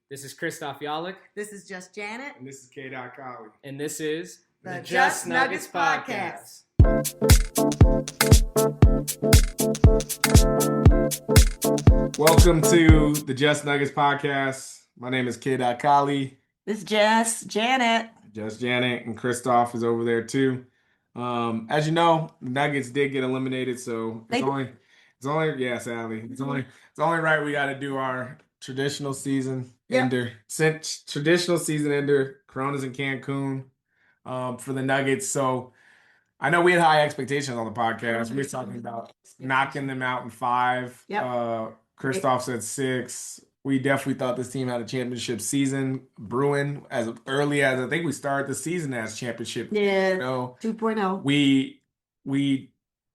This is Christoph Yalik. This is Just Janet. And this is K. Colley. And this is the Just Nuggets Podcast. Welcome to the Just Nuggets Podcast. My name is K. Colley. This is Just Janet. Just Janet, and Christoph is over there too. As you know, the Nuggets did get eliminated, so it's only right we got to do our traditional season ender. Since traditional season ender, Corona's in Cancun for the Nuggets. So I know we had high expectations on the podcast. We were talking about knocking them out in 5. Christoph said 6. We definitely thought this team had a championship season brewing as early as I think we started the season as championship. 2.0. We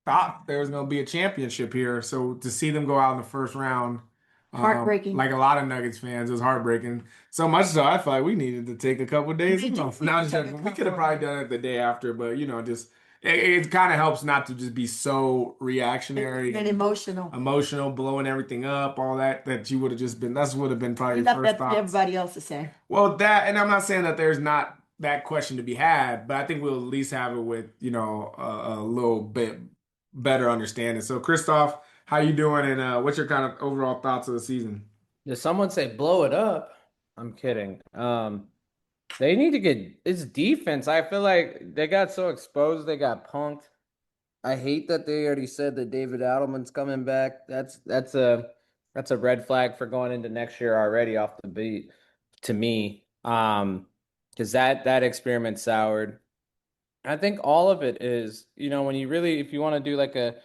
thought there was going to be a championship here. So to see them go out in the first round, heartbreaking. Like a lot of Nuggets fans, it was heartbreaking. So much so I felt like we needed to take a couple of days off. Now, we could have probably done it the day after, but just it kind of helps not to just be so reactionary and emotional, blowing everything up, all that you would have just been. That would have been probably your first thoughts. Everybody else to say. Well, and I'm not saying that there's not that question to be had, but I think we'll at least have it with a little bit better understanding. So, Christoph, how you doing, and what's your kind of overall thoughts of the season? Does someone say blow it up? I'm kidding. They need to get it's defense. I feel like they got so exposed, they got punked. I hate that they already said that David Adelman's coming back. That's a red flag for going into next year already off the beat to me. Because that experiment soured. I think all of it is, when you really, if you want to do like a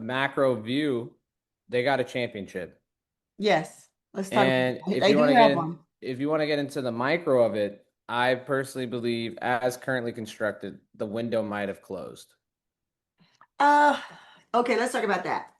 macro view, they got a championship. Yes. Let's talk. And if you want to get into the micro of it, I personally believe, as currently constructed, the window might have closed. Okay, let's talk about that.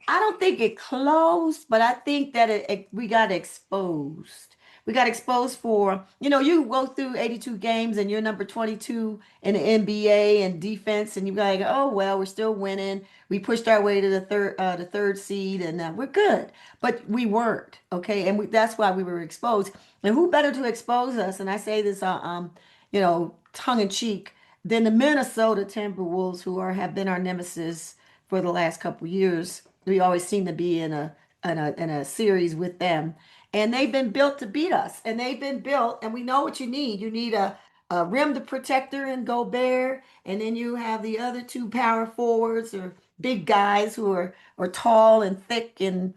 I don't think it closed, but I think that we got exposed. We got exposed for, you go through 82 games and you're number 22 in the NBA and defense, and you got to go, oh, well, we're still winning. We pushed our way to the third seed, and we're good. But we weren't, okay? And that's why we were exposed. And who better to expose us? And I say this, tongue in cheek, than the Minnesota Timberwolves, who have been our nemesis for the last couple years. We always seem to be in a series with them. And they've been built to beat us. And they've been built, and we know what you need. You need a rim protector in Gobert, and then you have the other 2 power forwards or big guys who are tall and thick, and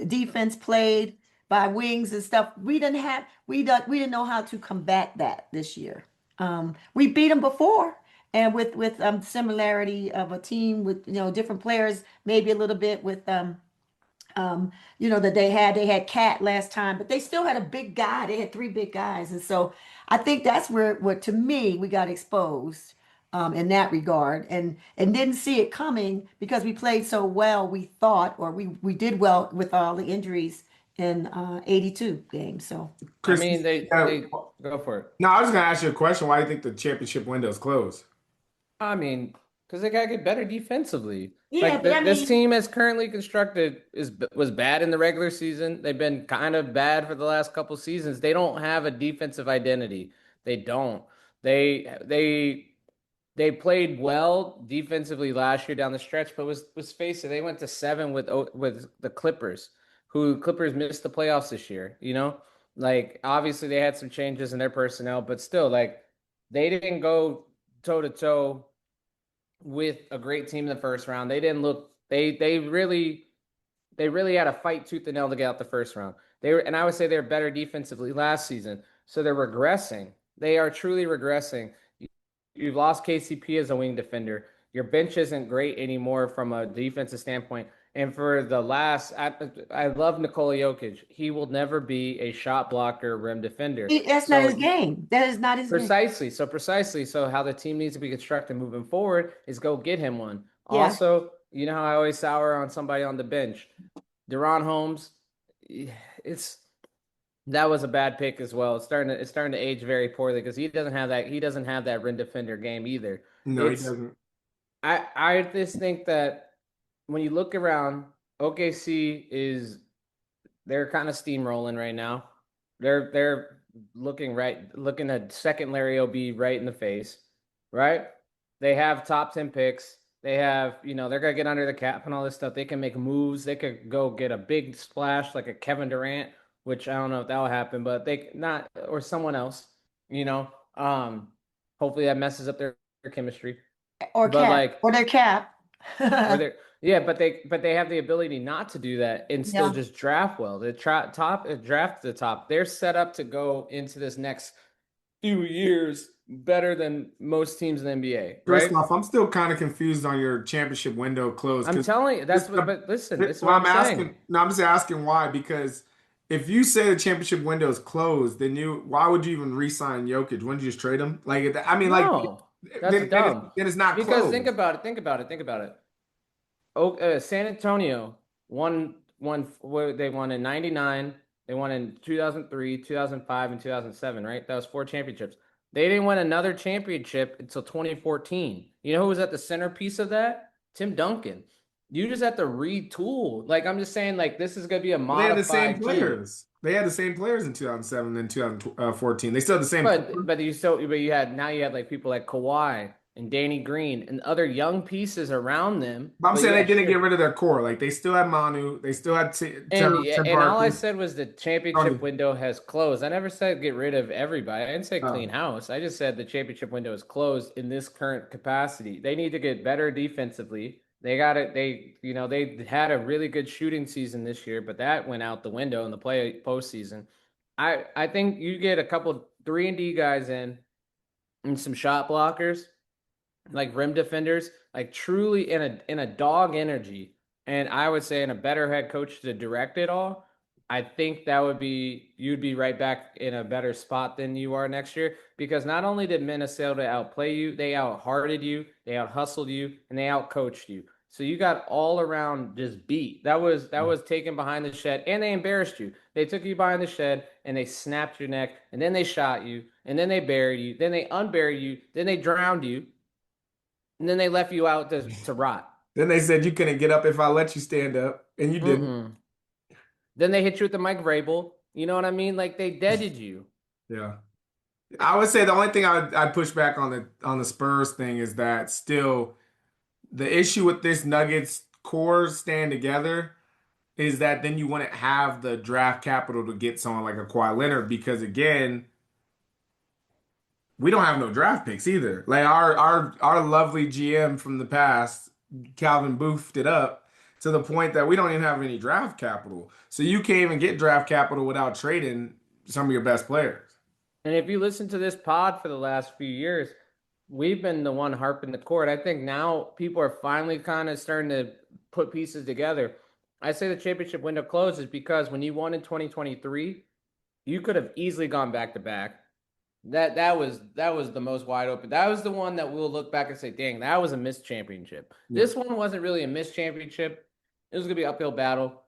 defense played by wings and stuff. We didn't know how to combat that this year. We beat them before, and with similarity of a team with different players, maybe a little bit with that they had Cat last time, but they still had a big guy. They had 3 big guys. And so I think that's where to me, we got exposed in that regard, and didn't see it coming because we played so well, we thought, or we did well with all the injuries in 82 games. So Chris, I mean, they go for it. No, I was going to ask you a question. Why do you think the championship window is closed? I mean, because they got to get better defensively. Yeah, this team as currently constructed was bad in the regular season. They've been kind of bad for the last couple seasons. They don't have a defensive identity. They don't. They played well defensively last year down the stretch, but let's face it, they went to 7 with the Clippers, who missed the playoffs this year. Obviously they had some changes in their personnel, but still, they didn't go toe to toe with a great team in the first round. They didn't look. They really had to fight tooth and nail to get out the first round. And I would say they're better defensively last season. So they're regressing. They are truly regressing. You've lost KCP as a wing defender. Your bench isn't great anymore from a defensive standpoint. And for the last, I love Nikola Jokic. He will never be a shot blocker, rim defender. That's not his game. That is not his game. Precisely. So how the team needs to be constructed moving forward is go get him one. Yeah. Also, you know how I always sour on somebody on the bench. Deron Holmes, that was a bad pick as well. It's starting to age very poorly because he doesn't have that rim defender game either. No, he doesn't. I just think that when you look around, OKC is They're kind of steamrolling right now. They're looking at second Larry OB right in the face, right? They have top 10 picks. They have, they're gonna get under the cap and all this stuff. They can make moves. They could go get a big splash like a Kevin Durant, which I don't know if that'll happen, but they not or someone else, you know. Hopefully that messes up their chemistry. Or But cap, like or their cap. or they're yeah, but they have the ability not to do that and still Yeah. just draft well. The top draft the top. They're set up to go into this next few years better than most teams in the NBA, right? Christoph, I'm still kind of confused on your championship window close I'm because telling you, this, that's what. But listen, this is well, what I'm I'm saying. asking. No, I'm just asking why. Because if you say the championship window is closed, then why would you even re-sign Jokic? Wouldn't you just trade him? Like, I mean, like, No, that's dumb. then it's not Because think closed. about it. Think about it. Think about it. Oh, San Antonio won what they won in 99, they won in 2003, 2005 and 2007, right? That was four championships. They didn't win another championship until 2014. You know who was at the centerpiece of that? Tim Duncan. You just have to retool. Like I'm just saying like this is going to be a Well, they had the same modified team. players. They had the same players in 2007 and 2014. They still had the same core. But you had like people like Kawhi and Danny Green and other young pieces around them. But I'm But saying they yeah, didn't get sure. rid of their core. Like they still had Manu. They still had Tim And all I Parker. said was the championship Tony. window has closed. I never said get rid of everybody. I didn't say Uh, clean house. I just said the championship window is closed in this current capacity. They need to get better defensively. They got it. They had a really good shooting season this year, but that went out the window in the postseason. I think you get a couple 3-and-D guys in and some shot blockers like rim defenders, like truly in a dog energy, and I would say in a better head coach to direct it all. I think that would be you'd be right back in a better spot than you are next year because not only did Minnesota outplay you, they out-hearted you, they out-hustled you, and they out-coached you. So you got all around just beat. That was taken behind the shed, and they embarrassed you. They took you behind the shed and they snapped your neck, and then they shot you, and then they buried you, then they unburied you, then they drowned you, and then they left you out to rot. then they said you couldn't get up if I let you stand up, and you didn't. Mm-mm. Then they hit you with the Mike Vrabel. You know what I mean? Like they deaded you. Yeah. I would say the only thing I'd push back on the Spurs thing is that still the issue with this Nuggets core staying together is that then you wouldn't have the draft capital to get someone like a Kawhi Leonard because again, we don't have no draft picks either. Like our lovely GM from the past, Calvin boofed it up to the point that we don't even have any draft capital. So you can't even get draft capital without trading some of your best players. And if you listen to this pod for the last few years, we've been the one harping the court. I think now people are finally kind of starting to put pieces together. I say the championship window closes because when you won in 2023, you could have easily gone back to back. That was the most wide open. That was the one that we'll look back and say, "Dang, that was a missed championship." Yeah. This one wasn't really a missed championship. It was gonna be an uphill battle.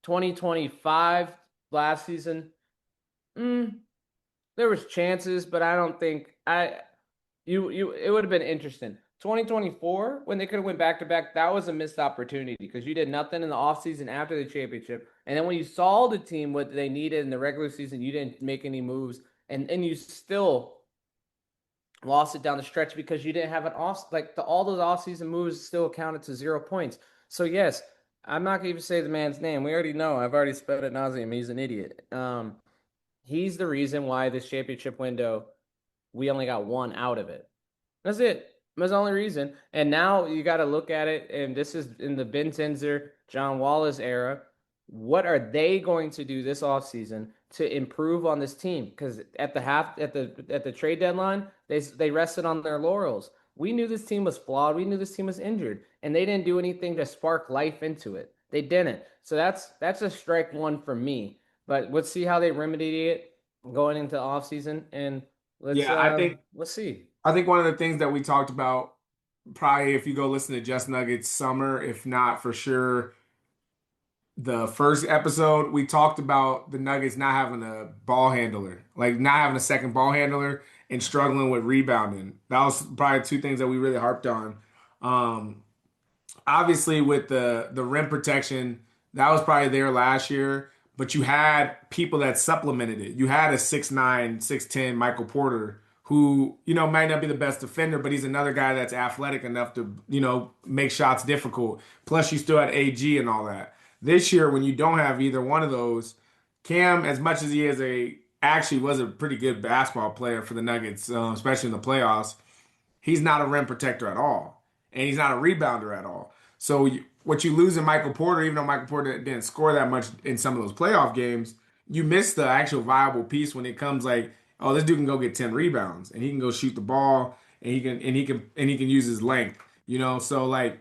2025 last season, mm, there was chances, but I don't think I you it would have been interesting. 2024, when they could have went back to back, that was a missed opportunity because you did nothing in the offseason after the championship. And then when you saw the team what they needed in the regular season, you didn't make any moves. And you still lost it down the stretch because you didn't have an off all those offseason moves still accounted to 0 points. So yes, I'm not gonna even say the man's name. We already know. I've already spelled it nauseum. He's an idiot. He's the reason why this championship window we only got one out of it. That's it. That's the only reason. And now you got to look at it, and this is in the Ben Tenzer, John Wallace era. What are they going to do this offseason to improve on this team? Because at the trade deadline, they rested on their laurels. We knew this team was flawed. We knew this team was injured, and they didn't do anything to spark life into it. They didn't. So that's a strike one for me. But let's see how they remedy it going into the offseason, and let's Yeah, let's see. I think one of the things that we talked about probably if you go listen to Just Nuggets summer, if not for sure the first episode, we talked about the Nuggets not having a ball handler, like not having a second ball handler and struggling with rebounding. That was probably two things that we really harped on. Um, Obviously with the rim protection, That was probably there last year, but you had people that supplemented it. You had a 6'9", 6'10" Michael Porter who, might not be the best defender, but he's another guy that's athletic enough to, make shots difficult. Plus, you still had AG and all that. This year, when you don't have either one of those, Cam, as much as he is actually was a pretty good basketball player for the Nuggets, especially in the playoffs, he's not a rim protector at all, and he's not a rebounder at all. So what you lose in Michael Porter, even though Michael Porter didn't score that much in some of those playoff games, you miss the actual viable piece when it comes like, oh, this dude can go get 10 rebounds and he can go shoot the ball and he can use his length. So like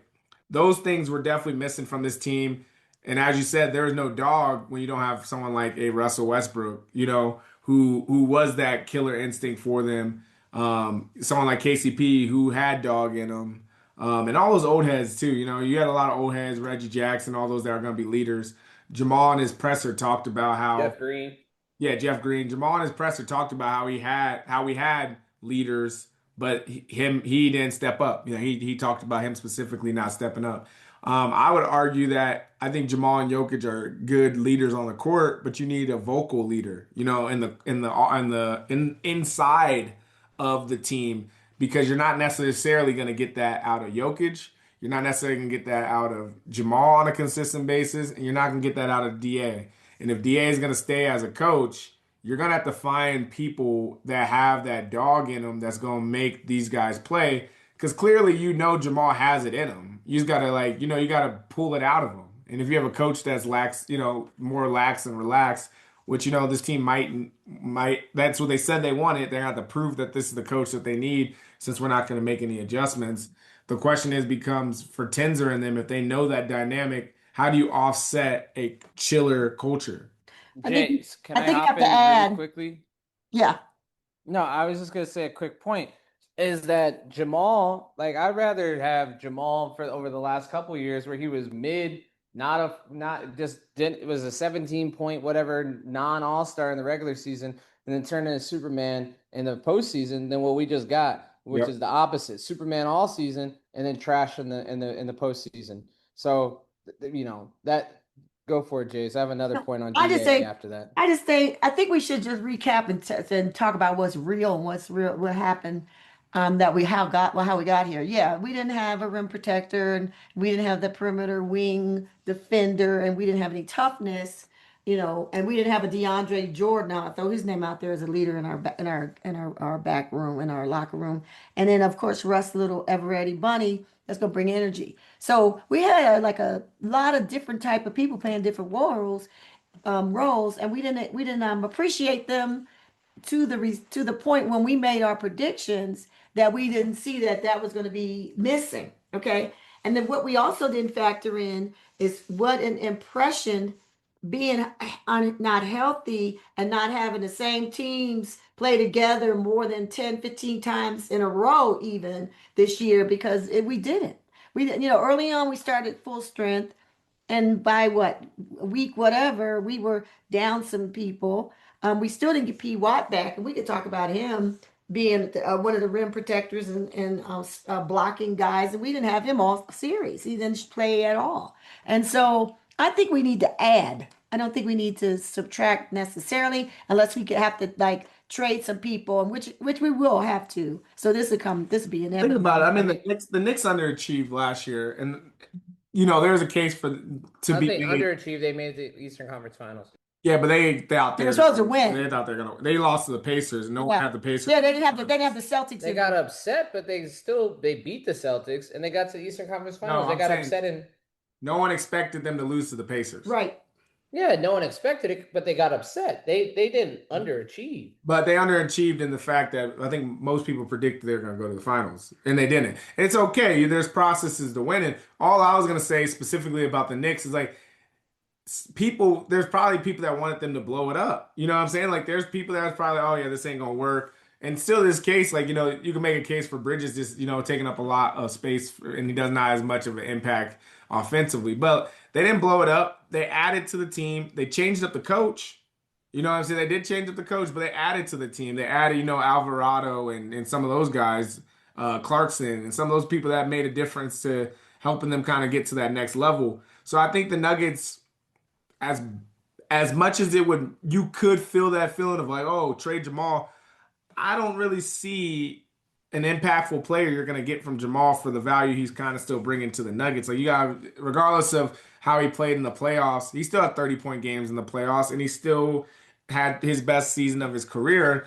those things were definitely missing from this team. And as you said, there is no dog when you don't have someone like a Russell Westbrook, who was that killer instinct for them. Someone like KCP who had dog in him. And all those old heads too. You had a lot of old heads, Reggie Jackson, all those that are going to be leaders. Jamal in his presser talked about how, Jeff Green. yeah, Jeff Green. Jamal in his presser talked about how we had leaders, but he didn't step up. He talked about him specifically not stepping up. I would argue that I think Jamal and Jokic are good leaders on the court, but you need a vocal leader, inside of the team because you're not necessarily going to get that out of Jokic. You're not necessarily going to get that out of Jamal on a consistent basis, and you're not going to get that out of DA. And if DA is going to stay as a coach, you're going to have to find people that have that dog in them that's going to make these guys play. Because clearly, Jamal has it in him. You just got to you got to pull it out of him. And if you have a coach that's lax, more lax and relaxed, which this team might that's what they said they wanted. They have to prove that this is the coach that they need since we're not going to make any adjustments. The question becomes for Tenzer and them if they know that dynamic, how do you offset a chiller culture? I think James, can I I think you hop have to in really add, quickly? yeah. No, I was just gonna say a quick point is that Jamal, like I'd rather have Jamal for over the last couple years where he was mid, not just didn't it was a 17 point whatever non-all-star in the regular season and then turned into Superman in the postseason than what we just got, which Yep. is the opposite. Superman all season and then trash in the postseason. So that go for it, Jace. I have another No, point on I just DA think, after that. I think we should just recap and talk about what's real and what's real, what happened, that we how we got here. Yeah, we didn't have a rim protector, and we didn't have the perimeter wing defender, and we didn't have any toughness, and we didn't have a DeAndre Jordan. I'll throw his name out there as a leader in our back room, in our locker room, and then of course Russ Little, ever ready Bunny. That's gonna bring energy. So we had like a lot of different type of people playing different roles, and we didn't appreciate them to the point when we made our predictions that we didn't see that was going to be missing. Okay, and then what we also didn't factor in is what an impression being not healthy and not having the same teams play together more than 10, 15 times in a row even this year because we didn't. We didn't, early on we started full strength, and by what week, whatever, we were down some people. We still didn't get P. Watt back, and we could talk about him being one of the rim protectors and blocking guys, and we didn't have him all series. He didn't play at all, and so I think we need to add. I don't think we need to subtract necessarily, unless we could have to like trade some people, and which we will have to. So this will be Think about it. inevitable. I mean, the Knicks underachieved last year, and there's a case for to I be think made. underachieved. They made the Eastern Conference Finals. Yeah, but they out They were there. supposed to win. They thought they're gonna. They lost to the Pacers. No one Yeah. had the Pacers. Yeah, they didn't have the Celtics They in got them. upset, but they beat the Celtics and they got to the Eastern Conference No, Finals. They I'm got saying upset in no one expected them to lose to the Pacers. Right. yeah, no one expected it, but they got upset. They didn't underachieve. But they underachieved in the fact that I think most people predicted they were going to go to the finals, and they didn't. And it's okay. There's processes to winning. All I was going to say specifically about the Knicks is like there's probably people that wanted them to blow it up. You know what I'm saying? Like there's people that was probably, oh yeah, this ain't gonna work. And still this case, like, you can make a case for Bridges just, taking up a lot of space and he does not as much of an impact offensively. But they didn't blow it up. They added to the team. They changed up the coach. You know what I'm saying? They did change up the coach, but they added to the team. They added, Alvarado and some of those guys, Clarkson, and some of those people that made a difference to helping them kind of get to that next level. So I think the Nuggets as as much as it would, you could feel that feeling of like, oh, trade Jamal. I don't really see an impactful player you're going to get from Jamal for the value he's kind of still bringing to the Nuggets. Like you got, regardless of how he played in the playoffs, he still had 30-point games in the playoffs, and he still had his best season of his career.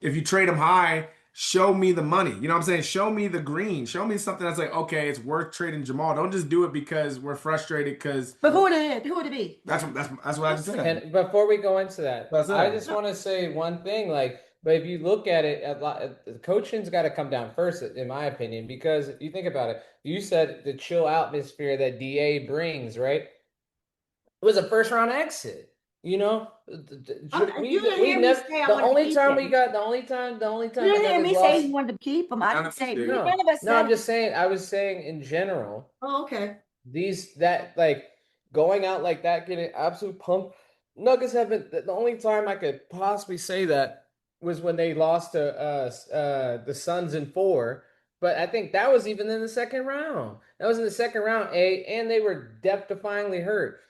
If you trade him high, show me the money. You know what I'm saying? Show me the green. Show me something that's like, okay, it's worth trading Jamal. Don't just do it because we're frustrated because But who would it be? that's what I just said. And before we go into that, That's I it. just want to say one thing. Like, but if you look at it, the coaching's got to come down first, in my opinion, because if you think about it, you said the chill atmosphere that DA brings, right? It was a first round exit. You know, You didn't we hear me never. say I The wanted to only keep time we him. got the only You time the didn't hear Nuggets me say lost. he wanted to keep him. I didn't say Honestly, none No, of us no, said I'm it. just saying. I was saying in general. Oh, okay. These that like going out like that, getting absolute pumped. Nuggets haven't. The only time I could possibly say that was when they lost to the Suns in four. But I think that was even in the second round. That was in the second round, and they were death-defyingly hurt.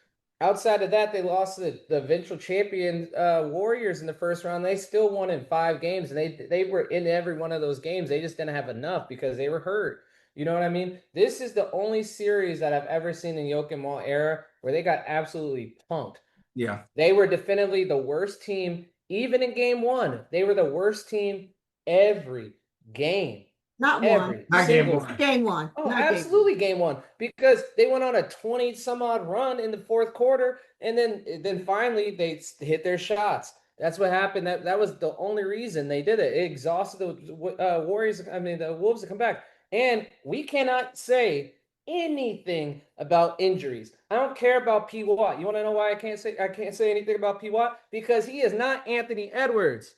Outside of that, they lost to the eventual champion Warriors in the first round. They still won in 5 games, and they were in every one of those games. They just didn't have enough because they were hurt. You know what I mean? This is the only series that I've ever seen in Joakim Noah era where they got absolutely punked. yeah. They were definitively the worst team, even in game one. They were the worst team every game, Not one. every Not game single. Not one. game one. Oh, Not game one. absolutely game one because they went on a 20 some odd run in the fourth quarter and then finally they hit their shots. That's what happened. That was the only reason they did it. It exhausted the Warriors, I mean the Wolves to come back. And we cannot say anything about injuries. I don't care about P. Watt. You want to know why I can't say anything about P. Watt? Because he is not Anthony Edwards.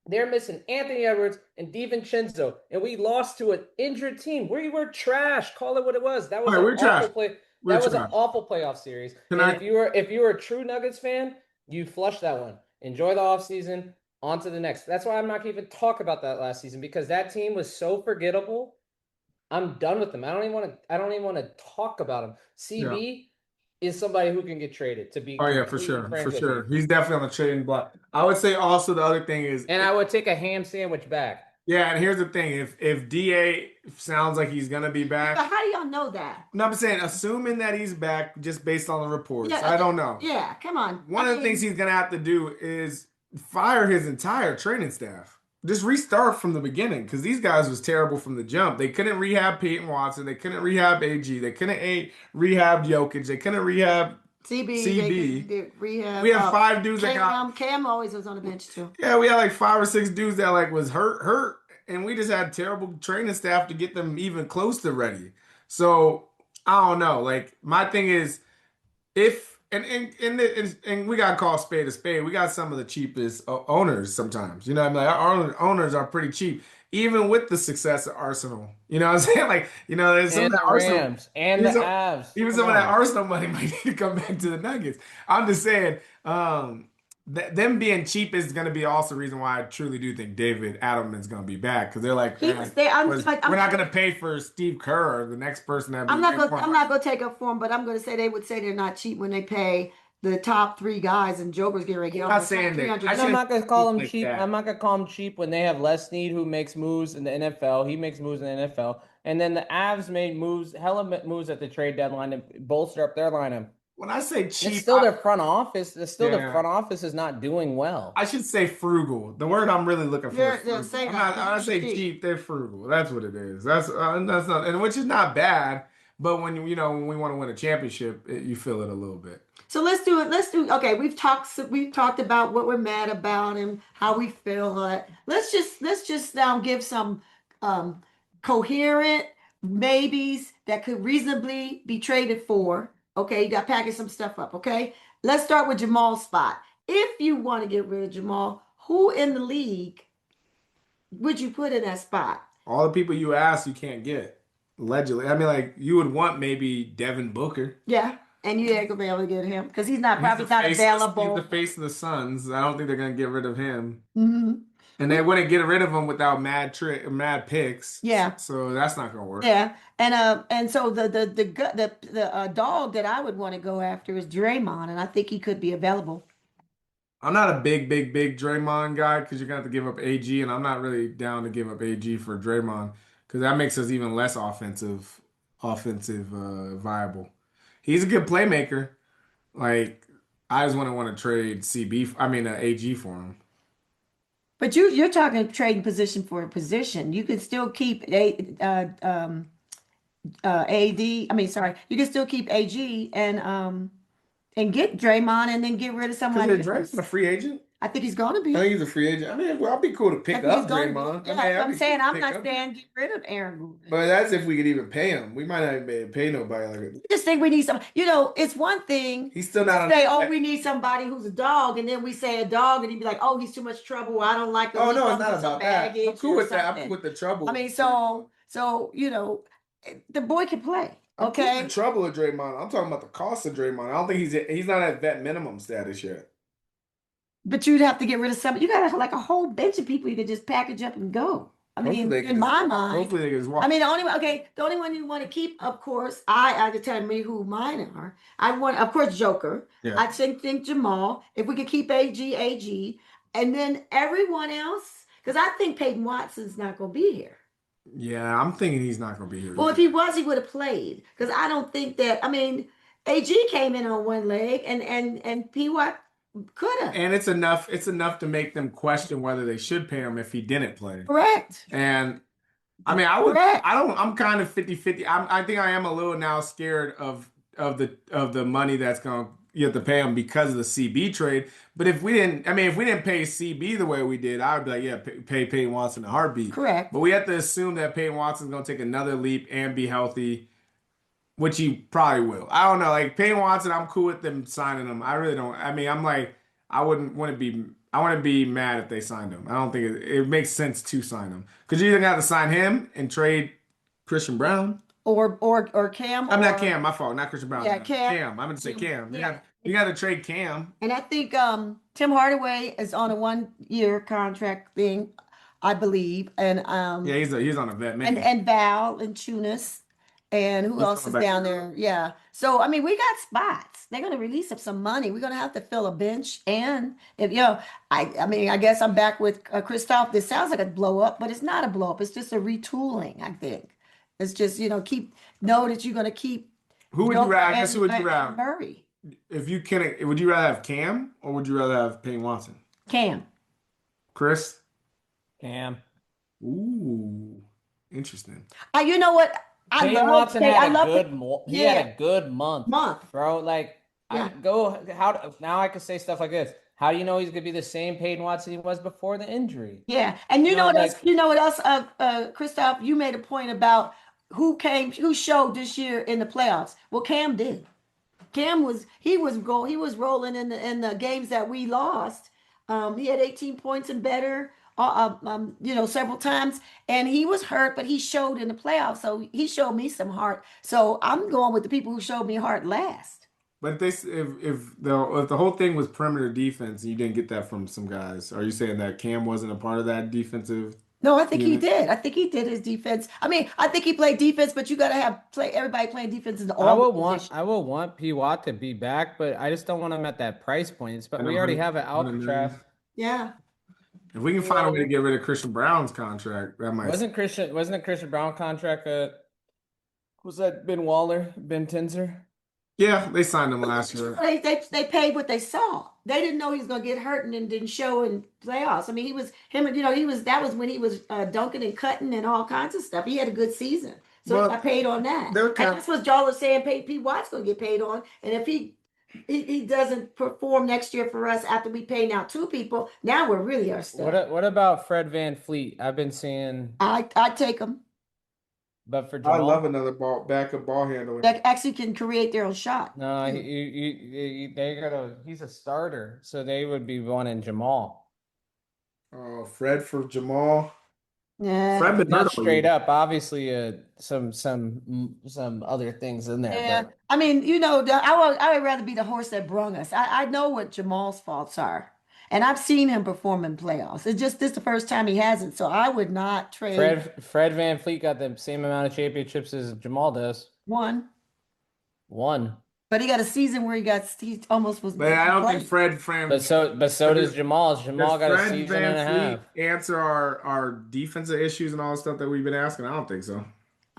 They're missing Anthony Edwards and DiVincenzo, and we lost to an injured team. We were trash. Call it what it was. That All was right, an we're trash. awful play. We're That was an trash. awful playoff series. Can And I? if you were a true Nuggets fan, you flushed that one. Enjoy the offseason. On to the next. That's why I'm not gonna even talk about that last season because that team was so forgettable. I'm done with them. I don't even want to talk about them. Yeah. CB is somebody who can get traded, to be Oh yeah, completely for frank with sure. you. He's definitely on the trading block. I would say also the other thing is, And I would take a ham sandwich back. yeah, and here's the thing: if Da sounds like he's gonna be But back, how do y'all know that? no, I'm saying assuming that he's back just based on the reports. Yeah, I don't know. yeah. Come on. One I of the things mean, he's gonna have to do is fire his entire training staff. Just restart from the beginning because these guys was terrible from the jump. They couldn't rehab Peyton Watson. They couldn't rehab AG. They couldn't rehab Jokic. They couldn't rehab CB, they CB. did rehab. We have 5 dudes that got. Cam always was on the bench too. Yeah, we had like 5 or 6 dudes that like was hurt, and we just had terrible training staff to get them even close to ready. So I don't know. Like my thing is, if and we got to call a spade a spade. We got some of the cheapest owners sometimes. You know, what I mean, like our owners are pretty cheap, even with the success of Arsenal. You know what I'm saying? Like, you know, there's some of And that the Arsenal, Rams and even the some, Avs. even Come some of that on. Arsenal money might need to come back to the Nuggets. I'm just saying, them being cheap is going to be also the reason why I truly do think David Adelman's going to be back because they're like, He was there. I'm like, we're not going to pay for Steve Kerr or the next person that I'm we not pay gonna for. I'm not gonna take up for him, but I'm gonna say they would say they're not cheap when they pay the top three guys and Joker's getting ready to get I'm not almost saying that. 300. I And I'm shouldn't not gonna call him like cheap. that. I'm not gonna call him cheap when they have Les Snead who makes moves in the NFL. He makes moves in the NFL. And then the Avs made moves, hella moves at the trade deadline to bolster up their lineup. When I say It's cheap, still their front office. It's still the yeah, front office is not doing well. I should say frugal. The word I'm really looking for is They're frugal. saying I'm not. that. I say cheap. They're frugal. That's what it is. That's not, and which is not bad. But when when we want to win a championship, you feel it a little bit. So let's do it. Let's do okay. We've talked about what we're mad about and how we feel. Let's just now give some um coherent maybes that could reasonably be traded for. Okay, you got to package some stuff up. Okay, let's start with Jamal's spot. If you want to get rid of Jamal, who in the league would you put in that spot? All the people you ask, you can't get. Allegedly, I mean, like you would want maybe Devin Booker. Yeah, and you ain't gonna be able to get him because he's not He's probably the not face. He's the available. face of the Suns. I don't think they're gonna get rid of him. Hmm And they wouldn't get rid of him without mad picks. Yeah. So that's not gonna work. Yeah, and so the dog that I would want to go after is Draymond, and I think he could be available. I'm not a big Draymond guy because you're gonna have to give up AG, and I'm not really down to give up AG for Draymond because that makes us even less offensive viable. He's a good playmaker. Like I just wouldn't want to trade AG for him. But you're talking trading position for a position. You can still keep AD. I mean, sorry, you can still keep AG and get Draymond and then get rid of Because somebody Draymond's else. a free agent. I think he's going to I be. think he's a free agent. I mean, well, I'd be cool to I pick think he's up going to be. Draymond. I Yeah, mean, that's what I'd I'm be cool saying. to I'm pick not up. saying get rid of Aaron Gordon. But that's if we could even pay him. We might not even be able to pay nobody like it. I just think we need some. It's one thing He's still to not on. say, "Oh, we need somebody who's a dog," and then we say a dog, and he'd be like, "Oh, he's too much trouble. I don't like him. Oh He no, it's comes not with some about that. I'm baggage cool or with that. I'm cool something." with the I trouble. mean, so the boy can play. I'm cool with the Okay, trouble of Draymond. I'm talking about the cost of Draymond. I don't think he's not at vet minimum status yet. but you'd have to get rid of somebody. You got like a whole bench of people you could just package up and go. I Hopefully mean, they can in just my walk. mind. Hopefully they can just I walk. mean, the only one you want to keep, of course, I to tell me who mine are. I want, of course, Joker. Yeah. I think Jamal. If we could keep AG, and then everyone else, because I think Peyton Watson's not going to be here. Yeah, I'm thinking he's not gonna be here Well, if either. he was, he would have played. Because I don't think that. I mean, AG came in on one leg, and P Watt could have. And it's enough to make them question whether they should pay him if he didn't play. Correct. And I mean, Correct. I'm kind of 50-50. I think I am a little now scared of the money that's going to you have to pay him because of the CB trade. But if we didn't pay CB the way we did, I would be like, yeah, pay Peyton Watson a heartbeat. Correct. But we have to assume that Peyton Watson's going to take another leap and be healthy, which he probably will. I don't know. Like Peyton Watson, I'm cool with them signing him. I really don't. I mean, I'm like, I wouldn't be mad if they signed him. I don't think it makes sense to sign him because you either got to sign him and trade Christian Brown. Or Cam I'm not or Cam. My fault. Not Christian Brown. yeah, Cam. Cam. I'm going to say Cam. Yeah. You got to trade Cam. And I think Tim Hardaway is on a 1 year contract thing, I believe. And Yeah, he's on a vet and man. Val and Tunis. And who He's else coming is back down to there? Yeah. So I mean, we got spots. They're gonna release up some money. We're gonna have to fill a bench. And if I mean, I guess I'm back with Christoph. This sounds like a blow up, but it's not a blow up. It's just a retooling, I think. It's just, know that you're gonna keep Who would you Joker rather? I guess who would you and rather? Murray. If you can, would you rather have Cam or would you rather have Payne Watson? Cam. Chris? Cam. Ooh, interesting. You know what? Peyton Watson had a good he yeah, had a good month, month. bro. Like Yeah. now I could say stuff like this. How do you know he's gonna be the same Peyton Watson he was before the injury? Yeah. And you You know know, what else? like You know what else? Christoph, you made a point about who showed this year in the playoffs. Well, Cam did. Cam he was rolling in the games that we lost. He had 18 points and better, several times, and he was hurt, but he showed in the playoffs. So he showed me some heart. So I'm going with the people who showed me heart last. But if the whole thing was perimeter defense and you didn't get that from some guys, are you saying that Cam wasn't a part of that defensive No, I think he unit? did. I think he did his defense. I mean, I think he played defense, but you got to play everybody playing defense in I all the would want positions. I would want P Watt to be back, but I just don't want him at that price point. But And we already have an 100 Alcatraz. million. Yeah. If we can You find a way to know, get rid of Christian Brown's contract, that might. wasn't the Christian Brown contract was that Ben Waller, Ben Tinzer? Yeah, they signed him last year. They paid what they saw. They didn't know he was going to get hurt and then didn't show in playoffs. I mean, that was when he was dunking and cutting and all kinds of stuff. He had a good season. So I Well, paid on that. they're And kind that's what y'all are saying P. Watt's going to get paid on. And if he doesn't perform next year for us after we pay now 2 people, now we're really are stuck. What about Fred Van Fleet? I've been seeing, I take them but for I love Jamal, another backup ball handler. that actually can create their own shot. no, he's a starter, so they would be wanting Jamal. Fred for Jamal. Yeah. Fred been hurt Not all straight year. up, obviously. Some other things in there, Yeah, but I mean, I would rather be the horse that brung us. I know what Jamal's faults are, And I've seen him perform in playoffs. It's just this the first time he hasn't. So I would not trade Fred Van Fleet got the same amount of championships as Jamal does. one. One. But he got a season where he almost was But I don't think playing. But so does Jamal. does Jamal got a Fred season Van and a half. Fleet answer our defensive issues and all the stuff that we've been asking? I don't think so.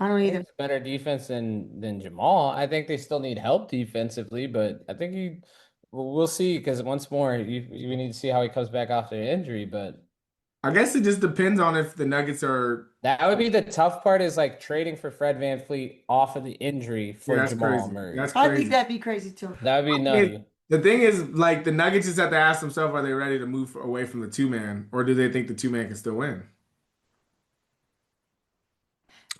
I don't I think either. it's better defense than Jamal. I think they still need help defensively, but I think we'll see because once more, we need to see how he comes back after the injury. But I guess it just depends on if the Nuggets are. that would be the tough part is like trading for Fred Van Fleet off of the injury Yeah, for that's Jamal crazy. Murray. That's I think crazy. that'd be crazy too. That would be I mean, nutty. the thing is, like, the Nuggets just have to ask themselves, are they ready to move away from the two man, or do they think the two man can still win?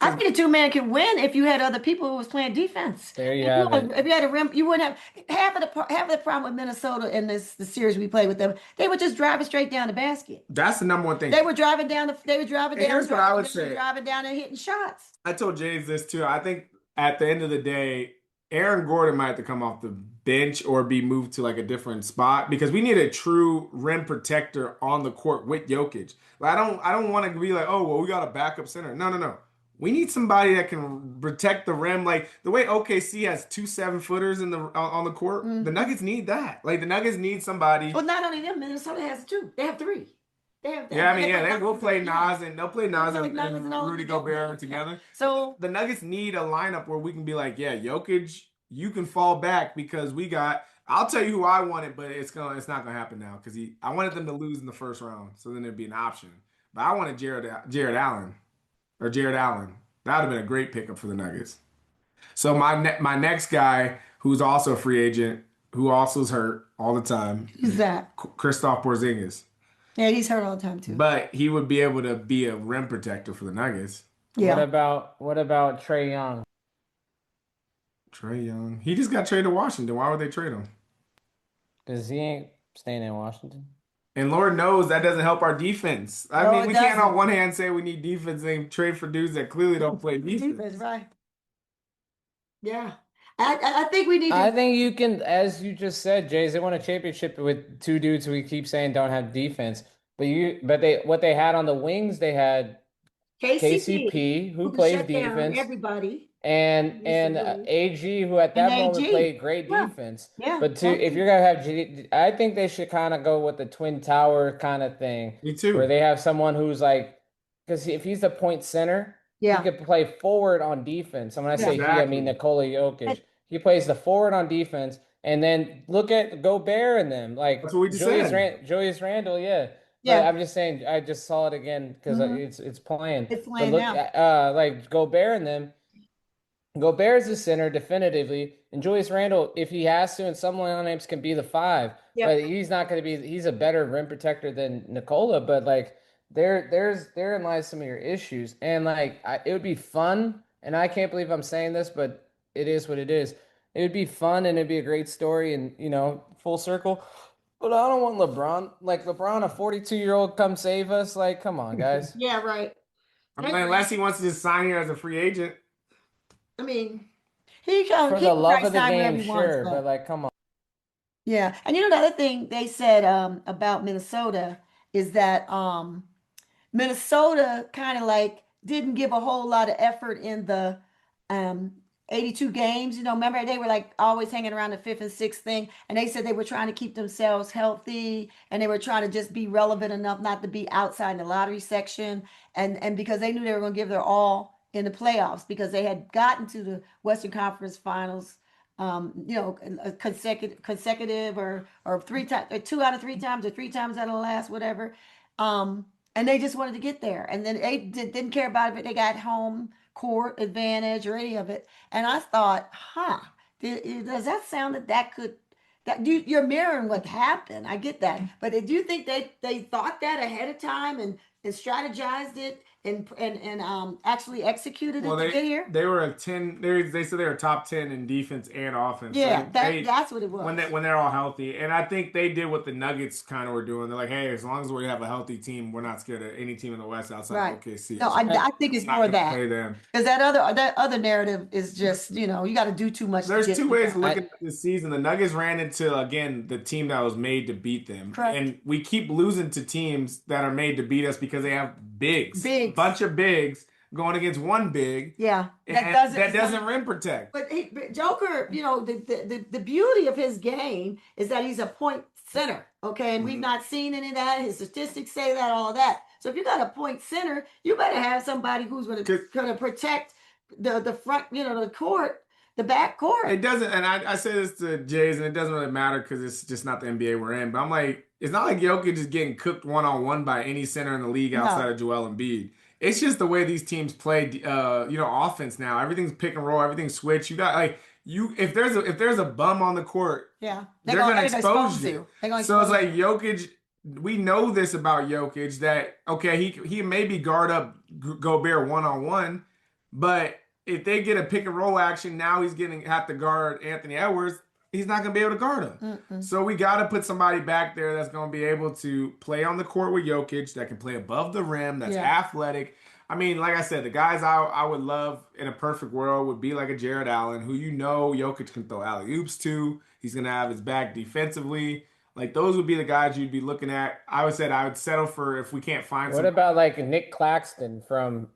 I Because think a two-man can win if you had other people who was playing defense. There you have it. If you had a rim, you wouldn't have half of the problem with Minnesota in the series we played with them. They were just driving straight down the basket. that's the number one thing. They were driving down they were driving And down, here's what I would say. driving down and hitting shots. I told James this too. I think at the end of the day, Aaron Gordon might have to come off the bench or be moved to like a different spot because we need a true rim protector on the court with Jokic. Like, I don't want to be like, oh well, we got a backup center. No, no, no. We need somebody that can protect the rim, like the way OKC has two 7-footers in the on the court. The Mhm. Nuggets need that. Like the Nuggets need somebody. Well, not only them, Minnesota has two. They have three. They have. Yeah, I mean, yeah, got they will play Nas and they'll play Nas They'll play and, Nuggets and all Rudy that. Gobert together. So The Nuggets need a lineup where we can be like, yeah, Jokic, you can fall back because we got. I'll tell you who I wanted, but it's not gonna happen now because I wanted them to lose in the first round, so then it'd be an option. But I wanted Jared Allen or Jared Allen. That would have been a great pickup for the Nuggets. So my next guy, who's also a free agent, who also is hurt all the time, who's that? Kristaps Porzingis. Yeah, he's hurt all the time too. But he would be able to be a rim protector for the Nuggets. Yeah. What about Trae Young? Trae Young. He just got traded to Washington. Why would they trade him? Because he ain't staying in Washington. And Lord knows that doesn't help our defense. I No, mean, it we can't on doesn't. one hand say we need defense and trade for dudes that clearly don't play defense. Defense, right? Yeah. I think we need I to. think you can, as you just said, Jays, they won a championship with two dudes we keep saying don't have defense. But what they had on the wings, they had KCP, KCP who who can plays shut down defense everybody. and Basically. AG who at And that moment AG. played great Yeah. defense. Yeah. But if you're gonna have I think they should kind of go with the twin tower kind of thing Me where too. they have someone who's like because if he's the point center, he Yeah. could play forward on defense. And when I Yeah. say he, I mean Exactly. Nikola Jokic. He plays the forward on defense, and then look at Gobert and them, like That's what we just said. Julius Randle, yeah. But Yeah. I'm just saying, I just saw it again because Mhm. it's playing. It's But playing look, now. like Gobert and them. Gobert's the center definitively, and Julius Randle, if he has to, and some lineups can be the five, Yep. but he's not going to be. He's a better rim protector than Nikola, but like therein lies some of your issues, and like it would be fun, and I can't believe I'm saying this, but it is what it is. It would be fun, and it'd be a great story, and full circle. But I don't want LeBron, like LeBron, a 42-year-old, come save us. Like, come on, guys. Yeah, right. I mean, unless he wants to just sign here as a free agent. I mean, For he the can love probably of the sign wherever game, he wants, sure, but but like, come on. yeah. And the other thing they said about Minnesota is that Minnesota kind of like didn't give a whole lot of effort in the um 82 games. Remember they were like always hanging around the fifth and sixth thing, and they said they were trying to keep themselves healthy and they were trying to just be relevant enough not to be outside in the lottery section, and because they knew they were going to give their all in the playoffs because they had gotten to the Western Conference Finals. Consecutive or three times, or 2 out of 3 times, or 3 times out of the last, whatever. And they just wanted to get there. And then they didn't care about it. They got home court advantage or any of it. And I thought, does that sound that could, you're mirroring what happened. I get that. But do you think they thought that ahead of time and and strategized it and actually executed Well, it to they get here? they were a 10. They said they were top 10 in defense and offense. So Yeah, they that's what it when was. they're all healthy, and I think they did what the Nuggets kind of were doing. They're like, hey, as long as we have a healthy team, we're not scared of any team in the West outside of Right. OKC. No, So I think it's I'm not more going to that play them. because that other narrative is just, you got to do too much to There's get two to ways of that. looking I at this season. The Nuggets ran into, again, the team that was made to beat them. Correct. And we keep losing to teams that are made to beat us because they have bigs, a Bigs. bunch of bigs going against one big, Yeah. That and doesn't that it's not doesn't rim protect. but Joker, the beauty of his game is that he's a point center. Okay. And we've Mhm. not seen any of that. His statistics say that, all that. So if you got a point center, you better have somebody who's gonna protect the front, the court, the back It court. doesn't, and I say this to Jays, and it doesn't really matter because it's just not the NBA we're in. But I'm like, it's not like Jokic is getting cooked one on one by any center in the league outside No. of Joel Embiid. It's just the way these teams play, offense now. Everything's pick and roll, everything's switch. You got like if there's a bum on the court, Yeah. they're gonna They're gonna expose expose you. you. They're gonna So it's expose like you. Jokic. We know this about Jokic that okay, he maybe guard up Gobert one on one, but if they get a pick and roll action, now he's getting have to guard Anthony Edwards. He's not going to be able to guard him. Mm-mm. So we got to put somebody back there that's going to be able to play on the court with Jokic, that can play above the rim, that's Yeah. athletic. I mean, like I said, the guys I would love in a perfect world would be like a Jared Allen, who Jokic can throw alley oops to. He's going to have his back defensively. Like those would be the guys you'd be looking at. I would settle for if we can't find What somebody. about like Nick Claxton from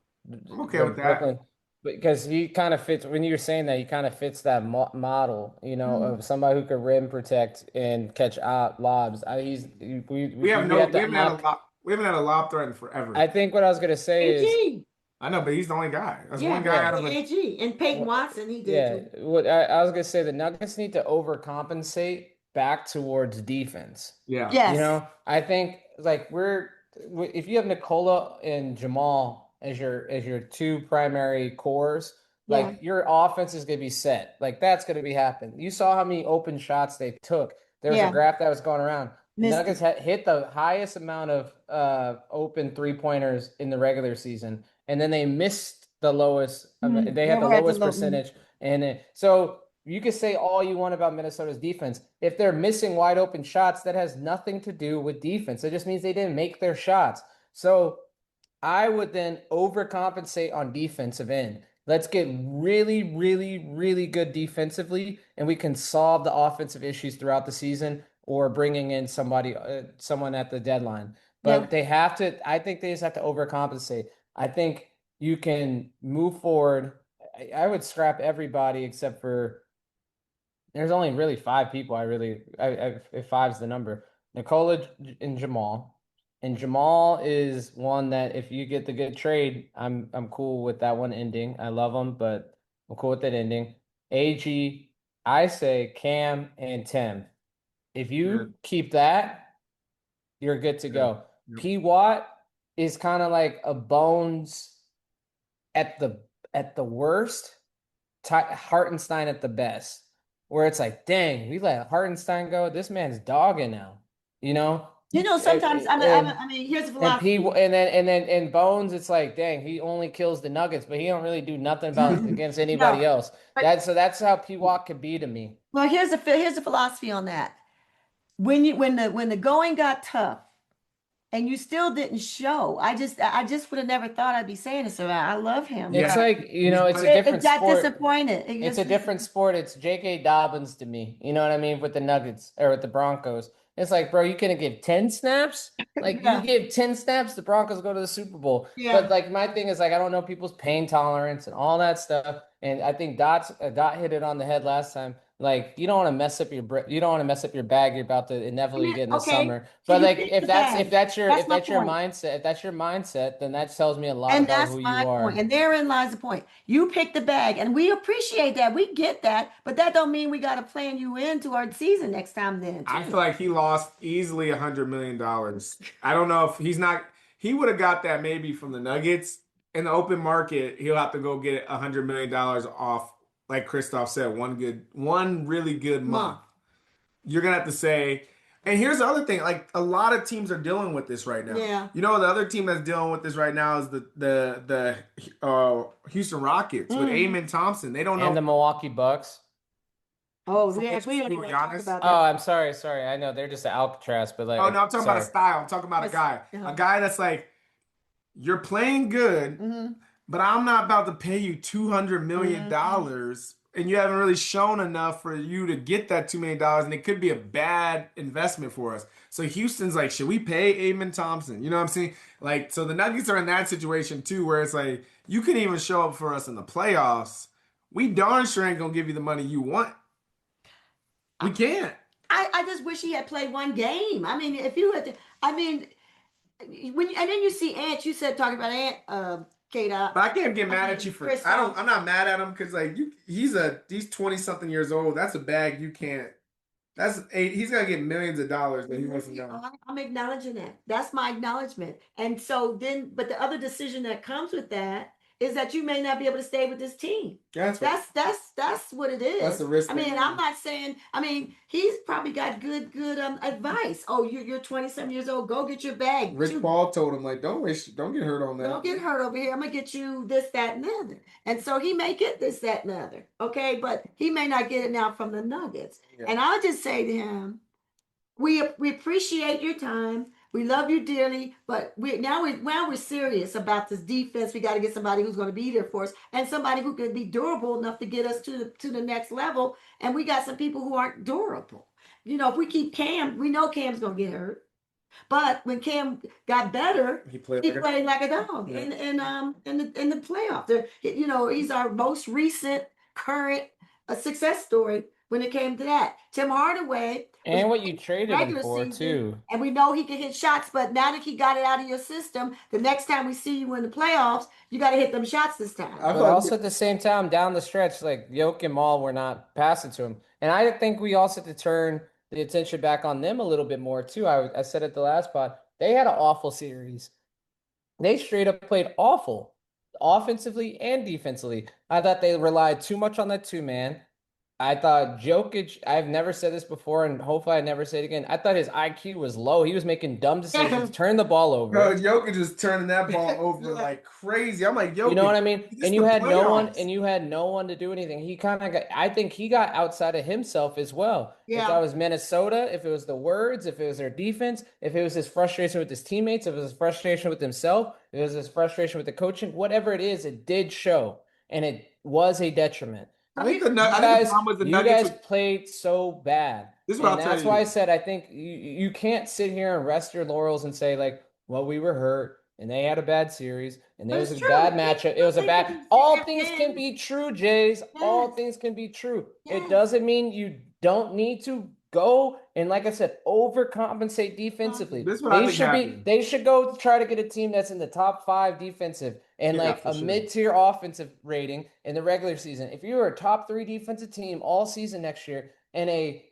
I'm okay the with that. Brooklyn? Because he kind of fits, when you were saying that, he kind of fits that model, Mm. of somebody who could rim protect and catch out lobs. We we have to haven't had a up. lot. We haven't had a lob threat in forever. I think what I was gonna say is, AG. I know, but he's the only guy. That's one Yeah, guy yeah, out of a AG. And Peyton wh- Watson, he did yeah. too. What I was gonna say, the Nuggets need to overcompensate back towards defense. yeah. Yes. I think like if you have Nicola and Jamal as your two primary cores, Yeah. like your offense is gonna be set. Like that's gonna be happening. You saw how many open shots they took. There was a Yeah. graph that was going around. The Missed Nuggets it. hit the highest amount of open 3-pointers in the regular season, and then they missed the lowest. They Yeah, had the we're at the lowest low. percentage, so you can say all you want about Minnesota's defense. If they're missing wide open shots, that has nothing to do with defense. It just means they didn't make their shots. So I would then overcompensate on defensive end. Let's get really, really, really good defensively, and we can solve the offensive issues throughout the season or bringing in someone at the deadline. Yeah. But they have to, I think they just have to overcompensate. I think you can move forward. I would scrap everybody except for there's only really five people if five's the number. Nikola and Jamal. And Jamal is one that if you get the good trade, I'm cool with that one ending. I love him, but I'm cool with that ending. AG, I say Cam and Tim. If you Good. keep that, you're good to Good. go. Yep. P Watt is kind of like a Bones at the worst, Hartenstein at the best, where it's like, dang, we let Hartenstein go. This man's dogging now, you know. Sometimes And here's the and P philosophy. and then in Bones, it's like, dang, he only kills the Nuggets, but he don't really do nothing about against anybody No, else. but That's how P Walk could be to me. well, here's the philosophy on that. When the going got tough and you still didn't show, I just would have never thought I'd be saying this around. I love him, It's but Yeah. like, He's it's a it different got sport. disappointed. It's a different sport. It's J.K. Dobbins to me. You know what I mean? With the Nuggets or with the Broncos. It's like, bro, you couldn't give 10 snaps? Like you Yeah, give 10 snaps, the Broncos go to the Super Bowl. But yeah. like my thing is like I don't know people's pain tolerance and all that stuff. And I think Dot hit it on the head last time. Like you don't want to mess up you don't want to mess up your bag you're about to I inevitably mean, get in the okay. summer. So But you like pick the bag. That's my point. if that's your mindset, then that tells me a lot And about that's who you my point. are. And therein lies the point. You pick the bag, and we appreciate that. We get that, but that don't mean we got to plan you into our season next time then, I feel too. like he lost easily $100 million. I don't know if he's not. He would have got that maybe from the Nuggets in the open market. He'll have to go get $100 million off, like Christoph said, one really good month. Month. You're gonna have to say, And here's the other thing, like a lot of teams are dealing with this right now. Yeah. You know, the other team that's dealing with this right now is the Houston Rockets with Mhm. Amen Thompson. They don't And know the Milwaukee Bucks. Oh, for yes, we don't even talk Giannis. about Oh, that. I'm sorry, sorry. I know they're just Alcatraz, but Oh no, like, I'm talking about a sorry. style. I'm talking about Yes. a guy that's like, you're playing good, Mm-hmm. but I'm not about to pay you $200 million Mm-hmm. and you haven't really shown enough for you to get that $2 million, and it could be a bad investment for us. So Houston's like, should we pay Amen Thompson? You know what I'm saying? Like, so the Nuggets are in that situation too, where it's like, you can even show up for us in the playoffs. We darn sure ain't gonna give you the money you want. We can't. I just wish he had played one game. I mean, if you had to, I mean, and then you see Ant. You said talking about Ant, Kate. But I can't get I mad at you mean, for Chris Paul. I'm not mad at him because like he's 20 something years old. That's a bag you can't. That's eight. He's gonna get millions of dollars that he wasn't done. I'm acknowledging that. That's my acknowledgement. And so then, but the other decision that comes with that is that you may not be able to stay with this team. Yeah, that's right. That's what it That's is. the risk I that mean, you I'm run. not saying. I mean, he's probably got good advice. Oh, you're 20 some years old. Go get your bag. Rich Paul told him like, don't get hurt on Don't that. get hurt over here. I'm gonna get you this, that, and the other. And so he may get this, that, and the other. Okay, but he may not get it now from the Nuggets. Yeah. And I'll just say to him, we appreciate your time. We love you dearly, but now we're serious about this defense. We got to get somebody who's going to be there for us, and somebody who can be durable enough to get us to the next level. And we got some people who aren't durable. You know, if we keep Cam, we know Cam's going to get hurt. But when Cam got better, He played he like played like a dog yeah. in the playoff. You know, he's our most recent current success story when it came to that. Tim Hardaway was And what you traded him regular for season, too. and we know he can hit shots. But now that he got it out of your system, the next time we see you in the playoffs, you got to hit them shots this time. I But thought also at the same time, down the stretch, like Yoke and Maul were not passing to him. And I think we also had to turn the attention back on them a little bit more too. I said at the last pod, they had an awful series. They straight up played awful, offensively and defensively. I thought they relied too much on that two man. I thought Jokic, I've never said this before, and hopefully I never say it again. I thought his IQ was low. He was making dumb decisions, turn the ball bro, over. Jokic is turning that ball over Yeah. like crazy. I'm like, You know what Jokic, I mean? this And the playoffs. you had no one to do anything. He kind of got, I think he got outside of himself as well. If that Yeah. was Minnesota, if it was the words, if it was their defense, if it was his frustration with his teammates, if it was his frustration with himself, if it was his frustration with the coaching, whatever it is, it did show. And it was a detriment. I think the problem with the You Nuggets guys was played so bad. this is what And I'll tell that's why I you. said I think you can't sit here and rest your laurels and say, like, well, we were hurt and they had a bad series and it But was it's a true. bad matchup. It was a They could bad, be sitting all there things can saying, be true, Jays. All yes, things can be true. It yes. doesn't mean you don't need to go and, like I said, overcompensate defensively. This is what I think happened. They should go try to get a team that's in the top 5 defensive and Yeah, like for a sure. mid-tier offensive rating in the regular season. If you're a top 3 defensive team all season next year and a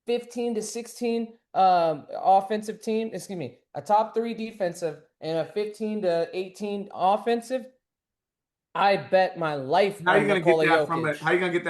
15 to 16 offensive team, excuse me, a top 3 defensive and a 15 to 18 offensive, I bet my life How are you on gonna get Nikola that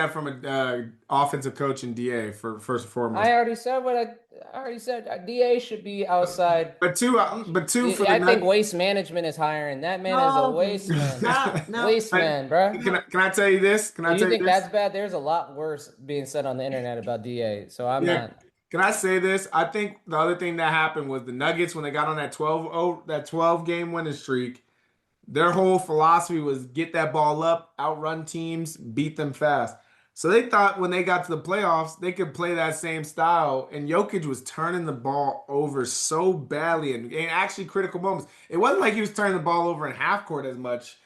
from a Jokic. offensive coach and DA for first and foremost? I already said what I already said. DA should be outside. But two for the I think Nuggets. waste management is hiring. That man is a No, waste man. no. Waste man, bruh. Can I tell you this? Can I You tell you think this? that's bad? There's a lot worse being said on the internet about DA. So I'm Yeah. not. Can I say this? I think the other thing that happened was the Nuggets when they got on that 12 game winning streak, their whole philosophy was get that ball up, outrun teams, beat them fast. So they thought when they got to the playoffs, they could play that same style. And Jokic was turning the ball over so badly and actually critical moments. It wasn't like he was turning the ball over in half court as much.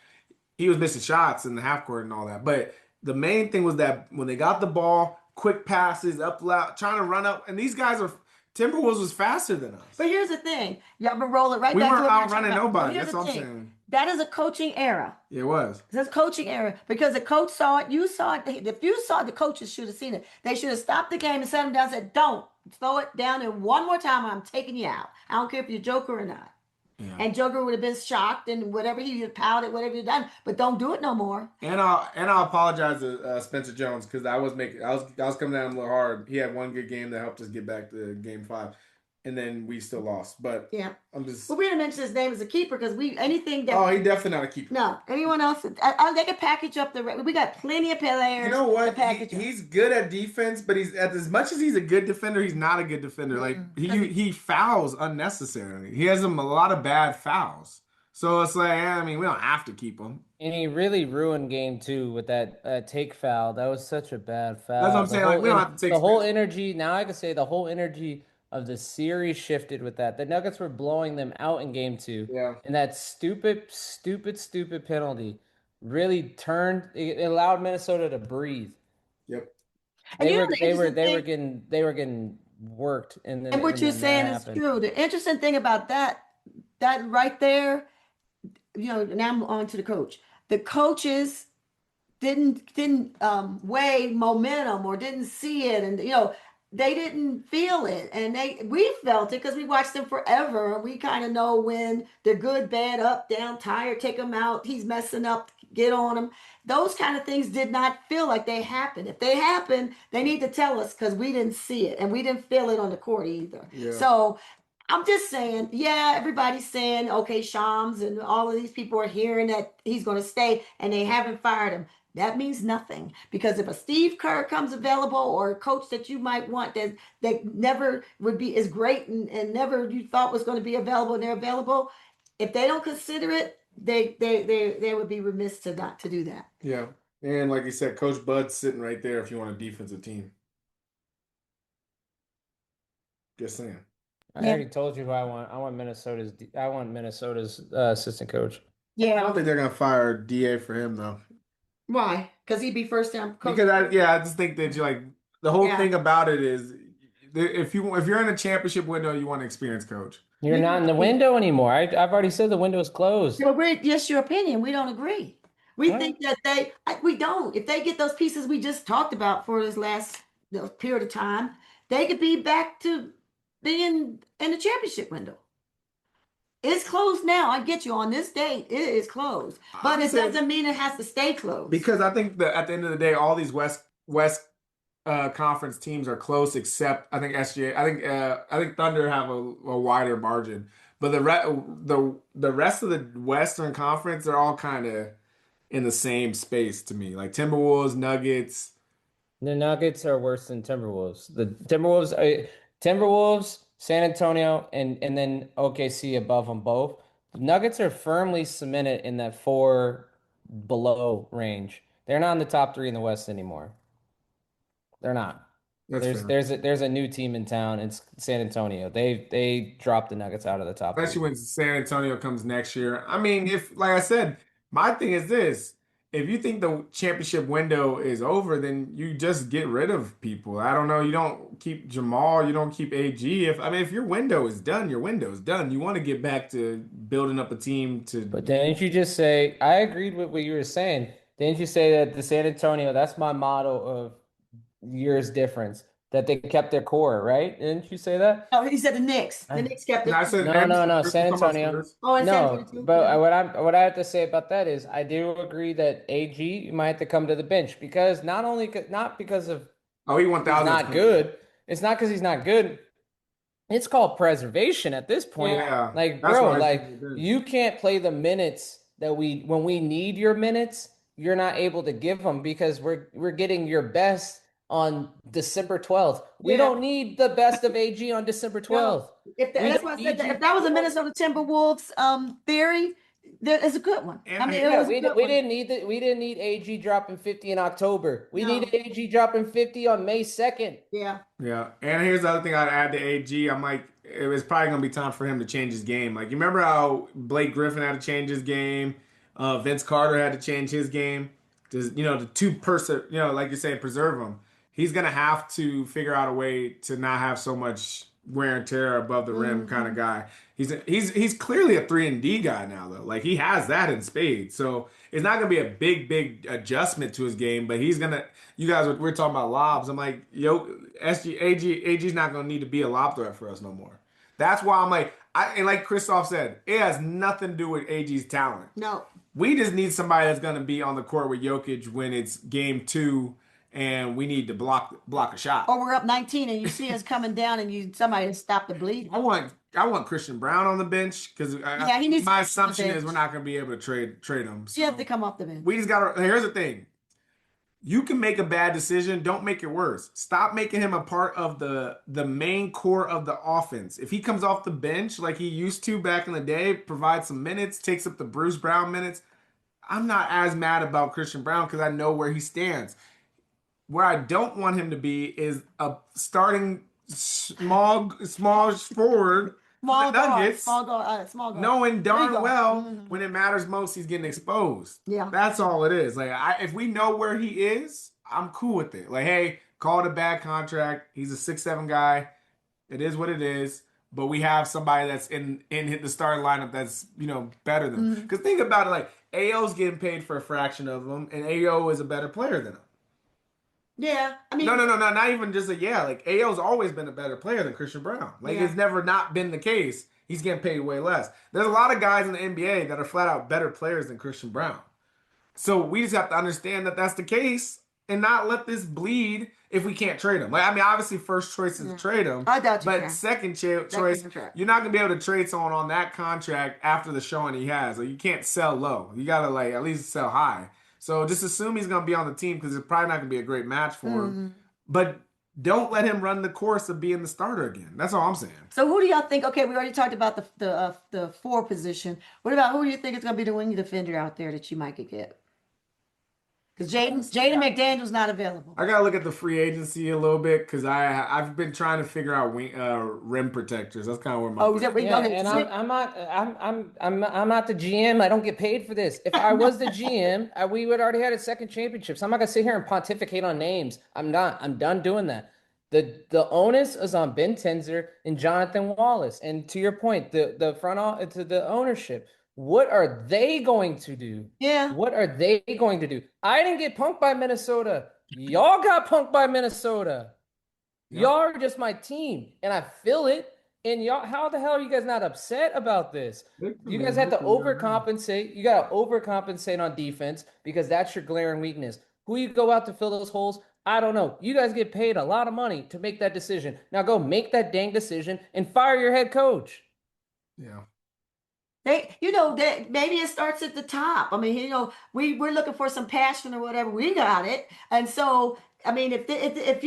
He was missing shots in the half court and all that. But the main thing was that when they got the ball, quick passes, up loud, trying to run up. And these guys are Timberwolves was faster than us. But here's the thing. Y'all been rolling right We back to weren't what we were outrunning talking about. But nobody. here's That's the what I'm thing. saying. That is a coaching error. It was. That's coaching error because the coach saw it, you saw it. If you saw it, the coaches should have seen it. They should have stopped the game and set him down and said, don't throw it down there one more time or I'm taking you out. I don't care if you're Joker or not. Yeah. And Joker would have been shocked and whatever he had pouted, whatever he done, but don't do it no more. And I'll apologize to Spencer Jones because I was coming down a little hard. He had one good game that helped us get back to game 5. and then we still lost. But Yeah. I'm just, Well, we didn't mention his name as a keeper because we anything that oh, he definitely not a keeper. no anyone else they can package up we got plenty of You players know to what? package up. He's good at defense, but he's as much as he's a good defender, he's not a good defender. Like Because he fouls unnecessarily. He has a lot of bad fouls. So it's like, I mean, we don't have to keep him. And he really ruined game two with that take foul. That was such a bad That's what I'm foul. saying. Like we don't have to take The whole space. energy, now I can say the whole energy of the series shifted with that. The Nuggets were blowing them out in game two. Yeah. And that stupid penalty really turned it allowed Minnesota to breathe. Yep. and you know the interesting thing, They were getting worked and what and you're then that saying is happened. true. The interesting thing about that right there, now I'm on to the coach. The coaches didn't weigh momentum or didn't see it, and they didn't feel it, and we felt it because we watched them forever, and we kind of know when they're good, bad, up, down, tired, take them out, he's messing up, get on him. Those kind of things did not feel like they happened. If they happened, they need to tell us because we didn't see it and we didn't feel it on the court either. Yeah. So I'm just saying, yeah, everybody's saying, okay, Shams and all of these people are hearing that he's going to stay and they haven't fired him. That means nothing because if a Steve Kerr comes available or a coach that you might want that never would be as great and never you thought was going to be available and they're available, if they don't consider it, they would be remiss to not to do that. Yeah. And like you said, Coach Bud's sitting right there if you want a defensive team. Just saying. I Yeah. already told you who I want. I want Minnesota's assistant coach. I Yeah. don't think they're gonna fire DA for him though. Why? Because he'd be first time coach. Because I just think that you like the whole Yeah. thing about it is if you're in a championship window, you want an experienced coach. You're not in the window anymore. I've already said the window is closed. So we're just your opinion. We don't agree. We Huh? think that we don't. If they get those pieces we just talked about for this last period of time, they could be back to being in the championship window. It's closed now. I get you on this date. It is closed, but I'm it saying doesn't mean it has to stay closed. because I think that at the end of the day, all these West conference teams are close, except I think SGA. I think Thunder have a wider margin, but the rest of the Western Conference are all kind of in the same space to me, like Timberwolves, Nuggets. The Nuggets are worse than Timberwolves. Timberwolves, San Antonio, and then OKC above them both. The Nuggets are firmly cemented in that four below range. They're not in the top three in the West anymore. They're not. That's fair. There's a new team in town. It's San Antonio. They dropped the Nuggets out of the top Especially three. when San Antonio comes next year. I mean, if like I said, my thing is this. If you think the championship window is over, then you just get rid of people. I don't know. You don't keep Jamal. You don't keep AG. If your window is done, your window is done. You want to get back to building up a team But to. didn't you just say, I agreed with what you were saying. Didn't you say that the San Antonio, that's my motto of years difference, that they kept their core, right? Didn't you say that? Oh, he said the Knicks. The Knicks kept And it. I said, No, we're San talking about Antonio. Spurs. Oh, and San Antonio No, too. but Yeah. what I have to say about that is I do agree that AG might have to come to the bench because not because of Oh, he he's 1,000 is not coming in. good. It's not because he's not good. It's called preservation at this point. Yeah. Yeah, Like, that's bro, why he's coming like to the bench. you can't play the minutes that when we need your minutes, you're not able to give them because we're getting your best on December 12th. We Yeah. don't need the best of AG on December No. 12th. And We that's don't why I said need that if you. that was a We don't Minnesota Timberwolves theory, that is a good one. And I mean, it I, Yeah, was a good we one. didn't need we didn't need AG dropping 50 in October. We No. needed AG dropping 50 on May 2nd. Yeah. Yeah, and here's the other thing I'd add to AG. I'm like, it was probably gonna be time for him to change his game. Like, you remember how Blake Griffin had to change his game, Vince Carter had to change his game. Just the two person, like you're saying, preserve him. He's gonna have to figure out a way to not have so much wear and tear above the rim kind of Hmm. guy. He's clearly a 3-and-D guy now though. Like he has that in spades. So it's not gonna be a big adjustment to his game, but he's gonna. You guys we're talking about lobs. I'm like, yo, AG's not gonna need to be a lob threat for us no more. That's why I'm like, and like Christoph said, it has nothing to do with AG's talent. No. We just need somebody that's gonna be on the court with Jokic when it's game two and we need to block a shot. Or we're up 19 and you see us coming down and somebody stop the bleed. I want Christian Brown on the bench because Yeah, he needs to my come off the assumption is we're bench. not going to be able to trade him. You have So to come off the bench. we just got to. Here's the thing: you can make a bad decision. Don't make it worse. Stop making him a part of the main core of the offense. If he comes off the bench like he used to back in the day, provides some minutes, takes up the Bruce Brown minutes. I'm not as mad about Christian Brown because I know where he stands. Where I don't want him to be is a starting small forward for the Small guard, Nuggets, small guard. knowing There you darn go. well when it matters most, he's getting exposed. Yeah. That's all it is. Like, if we know where he is, I'm cool with it. Like, hey, call it a bad contract. He's a 6'7" guy. It is what it is. But we have somebody that's in the starting lineup that's better than him. Because think about it, like AO's getting paid for a fraction of him, and AO is a better player than him. Yeah. I mean, No, not even just a yeah. Like AO's always been a better player than Christian Brown. Like Yeah. it's never not been the case. He's getting paid way less. There's a lot of guys in the NBA that are flat out better players than Christian Brown. So we just have to understand that that's the case and not let this bleed if we can't trade him. Like I mean, obviously, first choice is to trade him, I doubt you but can. second choice, contract. you're not gonna be able to trade someone on that contract after the showing he has. Like you can't sell low. You gotta like at least sell high. So just assume he's gonna be on the team because it's probably not gonna be a great match for him. But don't let him run the course of being the starter again. That's all I'm saying. So who do y'all think? Okay, we already talked about the four position. What about who do you think is going to be the wing defender out there that you might could get? Because Jaden McDaniel's not available. I gotta look at the free agency a little bit because I've been trying to figure out rim protectors. That's kind of where my Oh, is that where you Yeah, go? and I'm not the GM. I don't get paid for this. If I was the GM, we would already had a second championship. So I'm not gonna sit here and pontificate on names. I'm not. I'm done doing that. The onus is on Ben Tenzer and Jonathan Wallace. And to your point, to the ownership. What are they going to do? Yeah. What are they going to do? I didn't get punked by Minnesota. Y'all got punked by Minnesota. Yeah. Y'all are just my team, and I feel it. And y'all, how the hell are you guys not upset about this? You guys have to overcompensate. You got to overcompensate on defense because that's your glaring weakness. Who you go out to fill those holes? I don't know. You guys get paid a lot of money to make that decision. Now go make that dang decision and fire your head coach. Yeah. That maybe it starts at the top. I mean, we're looking for some passion or whatever. We got it, and so I mean, if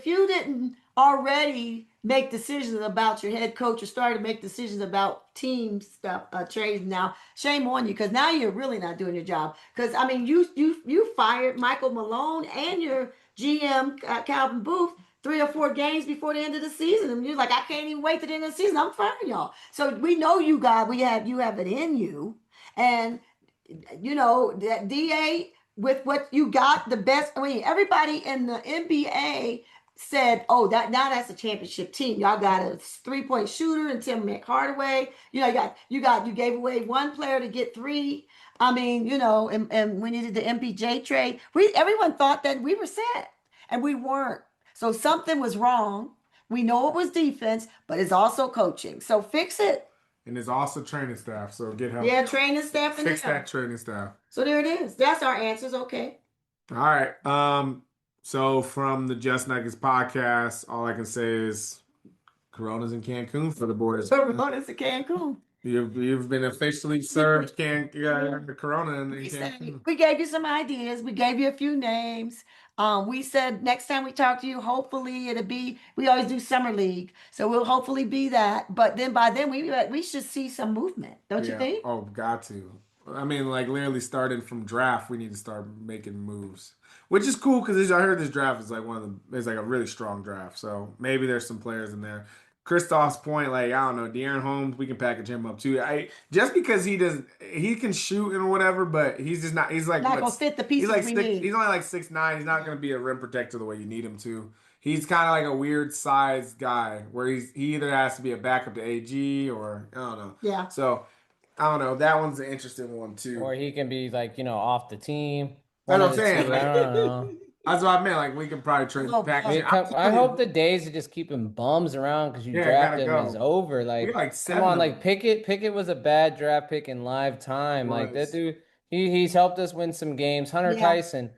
you didn't already make decisions about your head coach or started to make decisions about team stuff, trades now, shame on you because now you're really not doing your job. Because I mean, you fired Michael Malone and your GM Calvin Booth 3 or 4 games before the end of the season, and you're like, I can't even wait to the end of the season. I'm firing y'all. So we know you have it in you, and that DA with what you got the best. I mean, everybody in the NBA said, "Oh, that's a championship team. Y'all got a 3-point shooter and Tim McHardaway. You gave away one player to get three. I mean, and when you did the MPJ trade, everyone thought that we were set, and we weren't. So something was wrong. We know it was defense, but it's also coaching. So fix it. And there's also training staff. So get help. Yeah, training staff and fix that training staff. So there it is. That's our answers. Okay. All right. So from the Just Nuggets podcast, all I can say is Corona's in Cancun for the boys. Corona's in Cancun. You've been officially served the Corona in Cancun. We gave you some ideas. We gave you a few names. We said next time we talk to you, hopefully we always do summer league, so we'll hopefully be that. But then by then we should see some movement, don't you think? Oh, got to. I mean, like literally starting from draft, we need to start making moves, which is cool because I heard this draft is like it's like a really strong draft. So maybe there's some players in there. Kristoff's point, like I don't know, De'Aaron Holmes, we can package him up too. Just because he can shoot and whatever, but he's just not. He's like not gonna fit the pieces we need. He's only like 6'9". He's not gonna be a rim protector the way you need him to. He's kind of like a weird sized guy where he either has to be a backup to AG or I don't know. Yeah. So I don't know. That one's an interesting one too. Or he can be like off the team. That's what I'm saying. I don't know. That's what I meant. Like we can probably trade package. I hope the days of just keeping bums around because you draft him is over. Like come on, like Pickett was a bad draft pick in live time. Like that dude, he's helped us win some games. Hunter Tyson,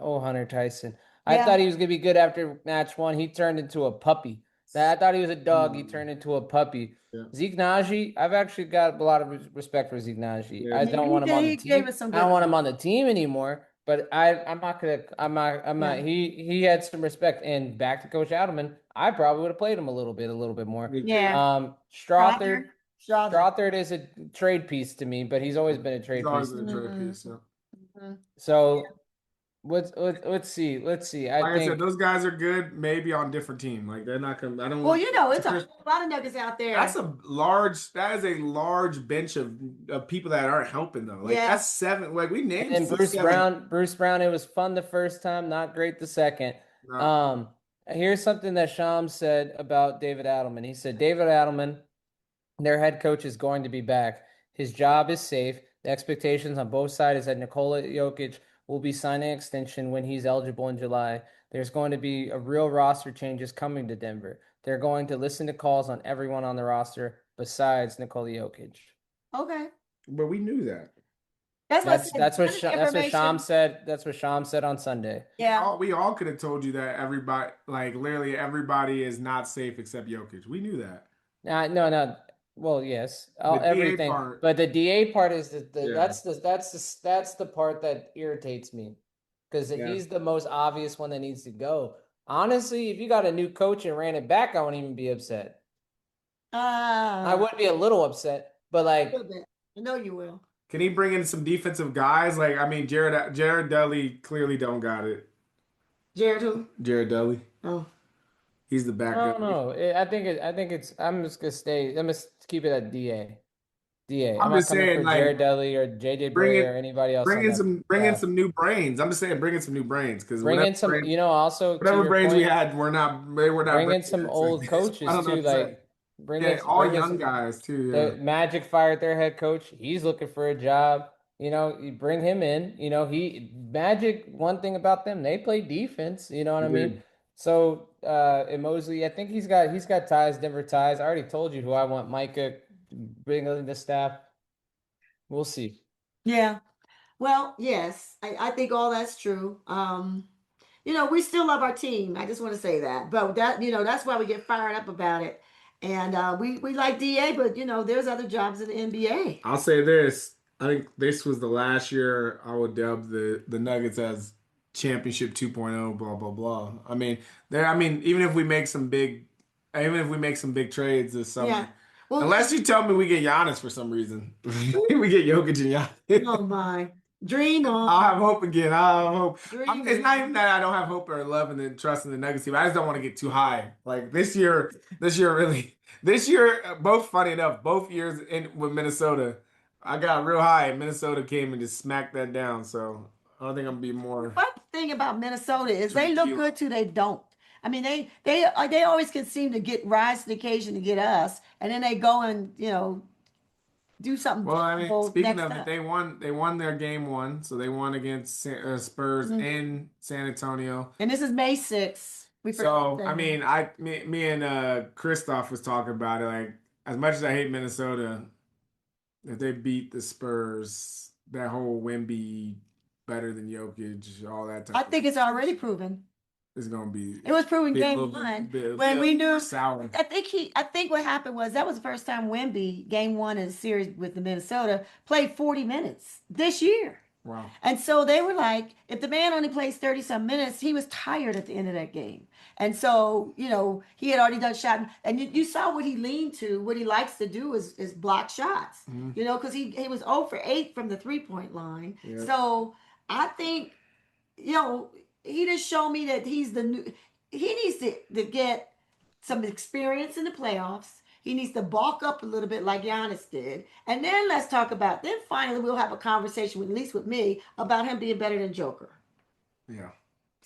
Oh, Hunter Tyson. I Yeah. thought he was gonna be good after match one. He turned into a puppy. I thought he was a dog. He turned into a puppy. Yeah. Zeke Naji, I've actually got a lot of respect for Zeke Naji. Yeah. I don't want him on the He gave team. us some I don't good want him games. on the team anymore. But I'm not gonna. I'm not. Yeah. He had some respect. And back to Coach Adelman, I probably would have played him a little bit more. Me too. Yeah. Strothard, Strother. Strother. Strothard is a trade piece to me, but he's always been a He's trade always piece been to a me. trade Mhm. piece. So. Mhm. So let's see. Let's see. I Like I said, think those guys are good, maybe on different team. Like they're not gonna. I don't Well, want. it's a whole lot of Nuggets out That's there. a large. That is a large bench of people that aren't helping though. Like Yeah. that's seven. Like we and named then six, Bruce seven. Brown, Bruce Brown, it was fun the first time, not great the second. No, Um, Here's something that Sham said about David Adelman. He said David Adelman, their head coach, is going to be back. His job is safe. The expectations on both sides is that Nikola Jokic will be signing an extension when he's eligible in July. There's going to be a real roster changes coming to Denver. They're going to listen to calls on everyone on the roster besides Nikola Jokic. Okay. but we knew that. That's what I said. That's what Sham Information. said. That's what Sham said on Sunday. Yeah. We all could have told you that everybody, like literally everybody, is not safe except Jokic. We knew that. No, no. Well, yes, The DA everything, part, but the DA part is yeah, that's the part that irritates me because yeah. he's the most obvious one that needs to go. Honestly, if you got a new coach and ran it back, I wouldn't even be upset. I Uh, would be a little upset, but a like, little bit. I know you will. Can he bring in some defensive guys? Like I mean, Jared Dudley clearly don't got it. Jared who? Jared Dudley, Oh. he's the I backup. don't know. I think it's. I'm just gonna stay. I'm gonna keep it at DA. DA. I'm I'm not just coming saying, for like Jared Dudley or JJ bring Barea it, or anybody else on that bring in staff. some new brains. I'm just saying, bring in some new brains because Bring in some, also to whatever your brains we point, had they were not bring brains in some yet. So old I coaches don't know too. what to say. Like Yeah, all bring in young some. guys too. Yeah, The Magic fired their head coach. He's looking for a job. You bring him in. He Magic. One thing about them, they play defense. You know what he I mean? did. So, and Mosley, I think he's got ties, Denver ties. I already told you who I want. Micah, bring in the staff. We'll see. Yeah. Well, yes, I think all that's true. We still love our team. I just want to say that. But that's why we get fired up about it. And we like DA, but there's other jobs in the NBA. I'll say this. I think this was the last year I would dub the Nuggets as championship 2.0, blah blah blah. I mean, even if we make some big trades this Yeah. summer, Well, unless you tell me we get Giannis for some reason, we get Jokic and Giannis. oh my. Dream I'll on. have hope again. I'll have hope. Dream It's not on. even that I don't have hope or love and then trust in the Nuggets team. I just don't want to get too high. Like this year, both funny enough, both years in with Minnesota, I got real high and Minnesota came and just smacked that down. So I don't think I'm gonna be more One thing about Minnesota is they look tequila. good till they don't. I mean, they always can seem to rise to the occasion to get us, and then they go and do something Well, I mean, terrible speaking next of it, up. they won their game one, so they won against Spurs Mhm. in San Antonio. And this is May 6th. We forgot So I that. mean, me and Christoph was talking about it. Like, as much as I hate Minnesota, if they beat the Spurs, that whole Wemby better than Jokic, all that I type of think it's already proven. is gonna be It was proven a game little one bit, when we knew. sour. I think what happened was that was the first time Wemby, game one in the series with the Minnesota, played 40 minutes this year. Wow. And so they were like, if the man only plays 30 some minutes, he was tired at the end of that game. And so, he had already done shot. And you saw what he leaned to, what he likes to do is block shots, Mhm. because he was 0 for 8 from the 3-point line. Yeah. So I think, he just showed me that he's the new, he needs to get some experience in the playoffs. He needs to bulk up a little bit like Giannis did. And then then finally we'll have a conversation, at least with me, about him being better than Joker. Yeah.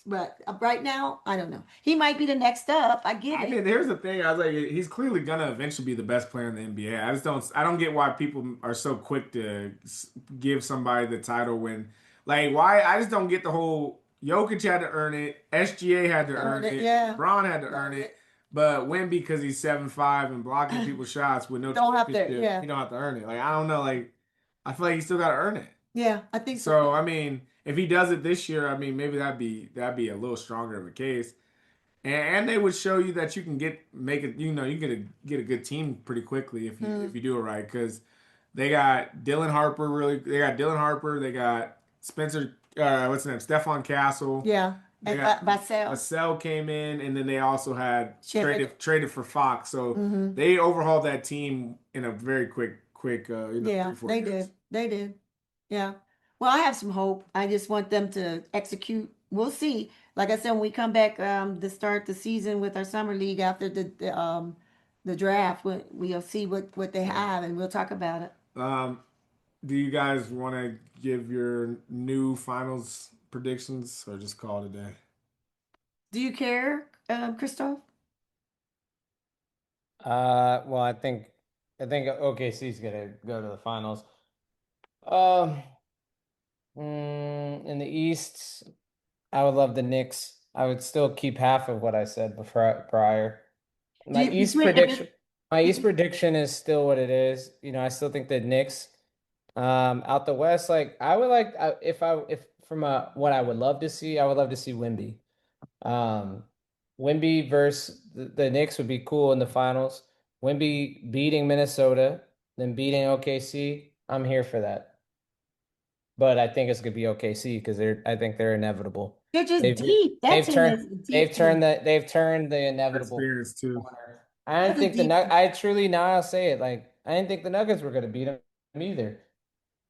But right now, I don't know. He might be the next up. I get I it. mean, here's the thing. I was like, he's clearly gonna eventually be the best player in the NBA. I don't get why people are so quick to give somebody the title when, like, why? I just don't get the whole Jokic had to earn it, SGA had to earn it, Yeah. Braun had to earn Earn it, it. but Wemby because he's 7'5" and blocking people's shots with no Don't have to, championship, yeah. he don't have to earn it. Like, I don't know. Like, I feel like he still got to earn it. Yeah, I think so. So I mean, if he does it this year, I mean, maybe that'd be a little stronger of a case. And they would show you that you can make it. You know, you get a good team pretty quickly if Mm, you do it right. Because they got Dylan Harper. Really, they got Dylan Harper. They got Spencer. What's his name? Stephon Castle. yeah. They And got Vassell. Vassell came in, and then they also had Shepard. traded for Fox. So Hmm. they overhauled that team in a very quick Yeah, 3 4 they years. did. They did. Yeah. Well, I have some hope. I just want them to execute. We'll see. Like I said, when we come back to start the season with our summer league after the draft, we'll see what they Yeah. have and we'll talk about it. Um, do you guys want to give your new finals predictions or just call it a day? Do you care, Christoph? Well, I think OKC's gonna go to the finals. Um, in the East, I would love the Knicks. I would still keep half of what I said before prior. Do My you East between if prediction, it my East between prediction is still what it is. I still think the Knicks. Out the West, like I would like if from what I would love to see, I would love to see Wimby. Um, Wimby versus the Knicks would be cool in the finals. Wimby beating Minnesota, then beating OKC. I'm here for that. But I think it's gonna be OKC because I think they're inevitable. they're just They've deep. That they've team turned is a deep team. they've turned the inevitable Experience too. corner. I didn't That's a think the deep Nug team. I truly now I'll say it like I didn't think the Nuggets were gonna beat them either.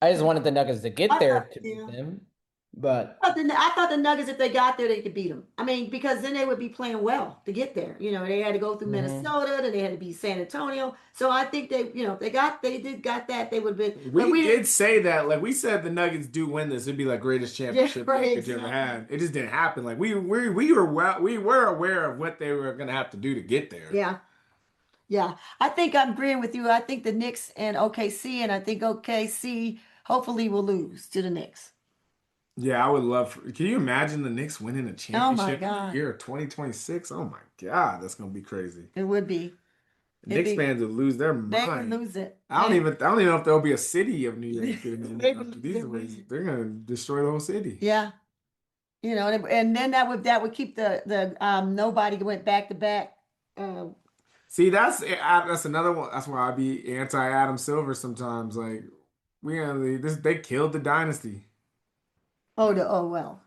I just wanted the Nuggets to get I there thought, to beat yeah. them, but I thought the Nuggets, if they got there, they could beat them. I mean, because then they would be playing well to get there. They had to go through mhm. Minnesota, then they had to beat San Antonio. So I think if they did got that, they would be. But We we, did say that, like we said, the Nuggets do win this. It'd be like greatest yeah, championship the right, Nuggets ever exactly. had. It just didn't happen. Like we were aware of what they were gonna have to do to get there. Yeah, yeah. I think I'm agreeing with you. I think the Knicks and OKC, and I think OKC hopefully will lose to the Knicks. Yeah, I would love. Can you imagine the Knicks winning a Oh my championship in the God, year of 2026? Oh my God, that's gonna be crazy. it would be. It'd Knicks be. fans would lose their They would mind. lose it. I don't even know if there'll be a city of New York They would after lose these their ways. mind. They're gonna destroy the whole city. Yeah. And then that would keep the nobody went back to back. Uh, See, that's another one. That's why I be anti Adam Silver sometimes. Like they killed the dynasty. oh well.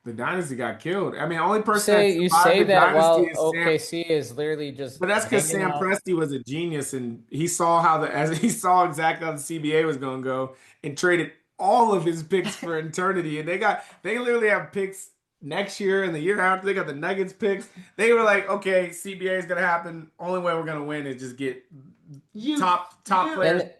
The dynasty got killed. I mean, the only You person that say you survived say the that dynasty while is Sam. OKC is literally just But that's because hanging Sam out. Presti was a genius and he saw how as he saw exactly how the CBA was going to go and traded all of his picks for eternity. And they literally have picks next year and the year after. They got the Nuggets picks. They were like, okay, CBA is going to happen. Only way we're going to win is just get Youth, top youth, players. Then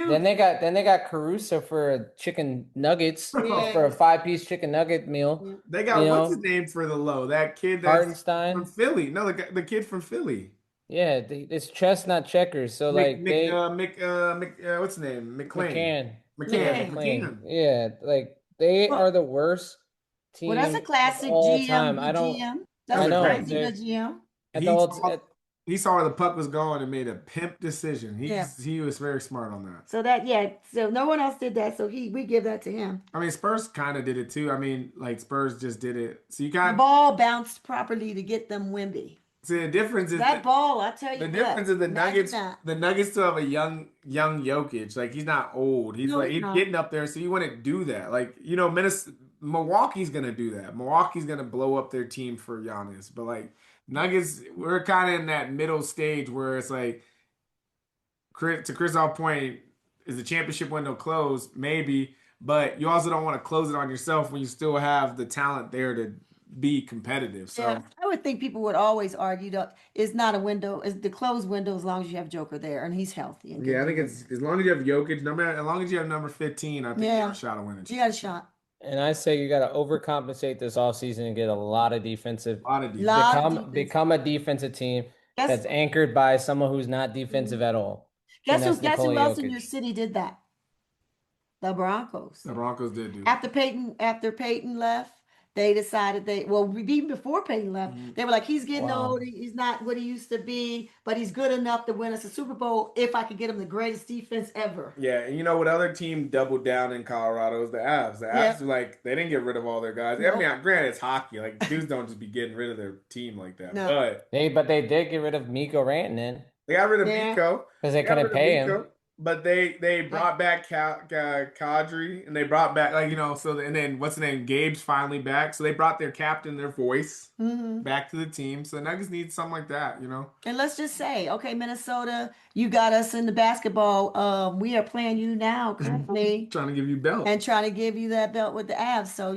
then youth. they got Caruso for chicken nuggets Yeah. for a 5-piece chicken nugget meal. Yeah. They You got what's his know, name for the low? That kid that's from Hartenstein. Philly. No, the kid from Philly. Yeah, it's chess not checkers. So like What's his name? McLean. McCann. Yeah, McCann. McLean. McCann. Yeah, like they are Well, the worst well, that's a team of classic all GM. time. Good I don't. GM. That That's was I a a great know. classic GM. good GM. At the He old. saw he saw where the puck was going and made a pimp decision. Yeah. He was very smart on that. So no one else did that. So we give that to him. I mean, Spurs kind of did it too. I mean, like Spurs just did it. So you The got ball bounced properly to get them Wimby. see the difference is That ball, I tell the you what, difference is the imagine Nuggets. that. The Nuggets still have a young Jokic. Like he's not old. No, he's He's not. getting up there. So you wouldn't do that. Like Milwaukee's gonna do that. Milwaukee's gonna blow up their team for Giannis. But like Nuggets, we're kind of in that middle stage where it's like to Chris's point, is the championship window closed? Maybe, but you also don't want to close it on yourself when you still have the talent there to be competitive. Yeah, So I would think people would always argue that it's not a window, it's the closed window as long as you have Joker there and he's healthy and can yeah, I do think what it's as long as you have Jokic, no matter as long as you have number 15, I think you have Yeah, a shot of winning. you got a shot. And I say you got to overcompensate this offseason and get a lot of defensive, A lot of defense. Lot of become defense. become a defensive team Guess that's anchored by someone who's not defensive at all, and guess who that's guess Nikola who else in your Jokic. city did that? The Broncos. The Broncos did do that. After Peyton left, they decided even before Peyton left, Mhm. they were like, he's getting Wow. old. He's not what he used to be, but he's good enough to win us a Super Bowl if I could get him the greatest defense ever. Yeah, and you know what other team doubled down in Colorado is the Avs. The Avs Yep. are like they didn't get rid of all their guys. I Nope. mean, granted, it's hockey. Like dudes don't just be getting rid of their team like that. No. But But they did get rid of Miko Rantanen they got rid of Yeah. Miko. because they They got couldn't rid of pay him. Miko. But they Yeah. brought back Kadri and they brought back and then what's the name? Gabe's finally back. So they brought their captain, their voice Hmm. back to the team. So the Nuggets need something like that. And let's just say, okay, Minnesota, you got us in the basketball. We are playing you now currently Trying to give you belt. and trying to give you that belt with the Avs. So,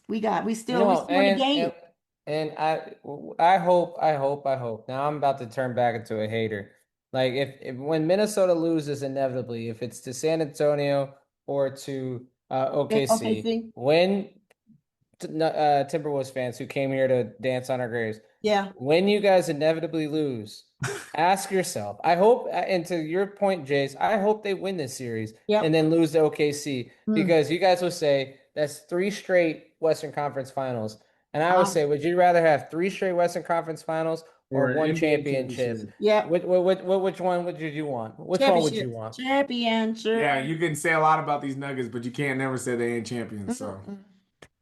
we still No, in the game. and I hope. Now I'm about to turn back into a hater. Like if when Minnesota loses inevitably, if it's to San Antonio or to Okay, OKC, see? when Timberwolves fans who came here to dance on our graves, Yeah. when you guys inevitably lose, ask yourself. I hope, and to your point, Jace, I hope they win this series and Yep. then lose to OKC Mm. because you guys will say that's 3 straight Western Conference Finals. And I would Um, say, would you rather have 3 straight Western Conference Finals or Or an one NBA championship? championship. yep. Which one would you want? Which one would you Championship. want? Championship. Yeah, you can say a lot about these Nuggets, but you can't never say they ain't champions. So Mm-mm.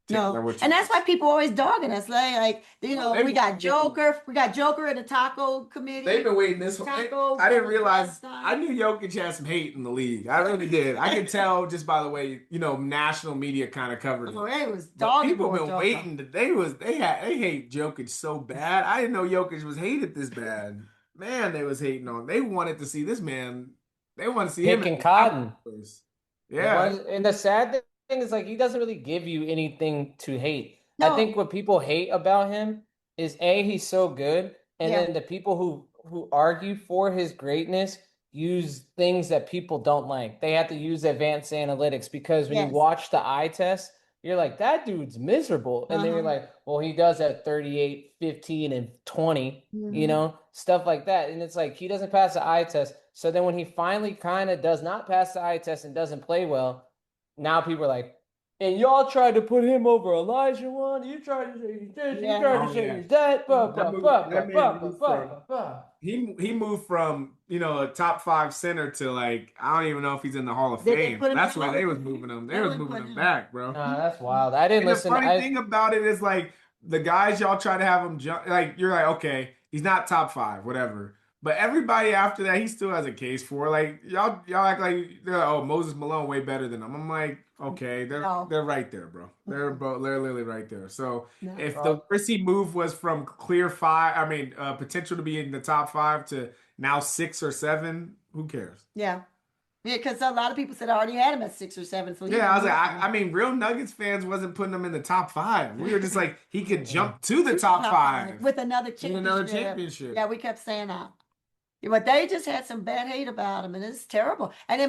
take that No, what you and that's why people always dogging us. they've We been got waiting. Joker. We got Joker in the taco They've committee. been waiting this whole. Taco I didn't from realize. I Palestine. knew Jokic had some hate in the league. I really did. I could tell just by the way national media kind of covered Oh, it. they was But dogging people poor been Joker. waiting. They hate Jokic so bad. I didn't know Jokic was hated this bad. Man, they was hating on. They wanted to see this man. They want to see him at Picking the top of Cotton. the place. It Yeah. was, and the sad thing is like he doesn't really give you anything to hate. I No, think what people hate about him is A, he's so good, and yeah, then the people who argue for his greatness use things that people don't like. They have to use advanced analytics because when you yes. watch the eye test, you're like, that dude's miserable. And then you're Uh-huh. like, well, he does have 38, 15, and 20, Hmm. stuff like that. And it's like he doesn't pass the eye test. So then when he finally kind of does not pass the eye test and doesn't play well, now people are like, and y'all tried to put him over Elijah One. You tried to say he's this, you Yeah. tried to Oh say yeah. he's that. Bah, That bah, move. bah, That bah, man bah, bah, moved bah, from. bah, bah. He moved from a top five center to like I don't even know if he's in the Hall of Did they Fame. put him in That's the where Hall they of was Fame? moving him. They They was wouldn't moving put him him. back, bro. Nah, that's wild. I didn't And the listen. funny thing about it is like the guys y'all try to have him jump like you're like, okay, he's not top five, whatever. But everybody after that, he still has a case for. Like y'all act like they're like, oh, Moses Malone way better than him. I'm like, okay, No. they're right there, bro. Mm-mm. They're literally right there. So No. if the Well, worst he move was from clear five, I mean, potential to be in the top five to now 6 or 7, who cares? Yeah. Yeah, because a lot of people said I already had him at 6 or 7, so he Yeah, I was went like, up I there. mean, real Nuggets fans wasn't putting him in the top five. We were just like, he could mm-mm. jump to the To the top top five five with another in another championship. championship. Yeah, we kept saying that. Yeah, but they just had some bad hate about him, and it's terrible. And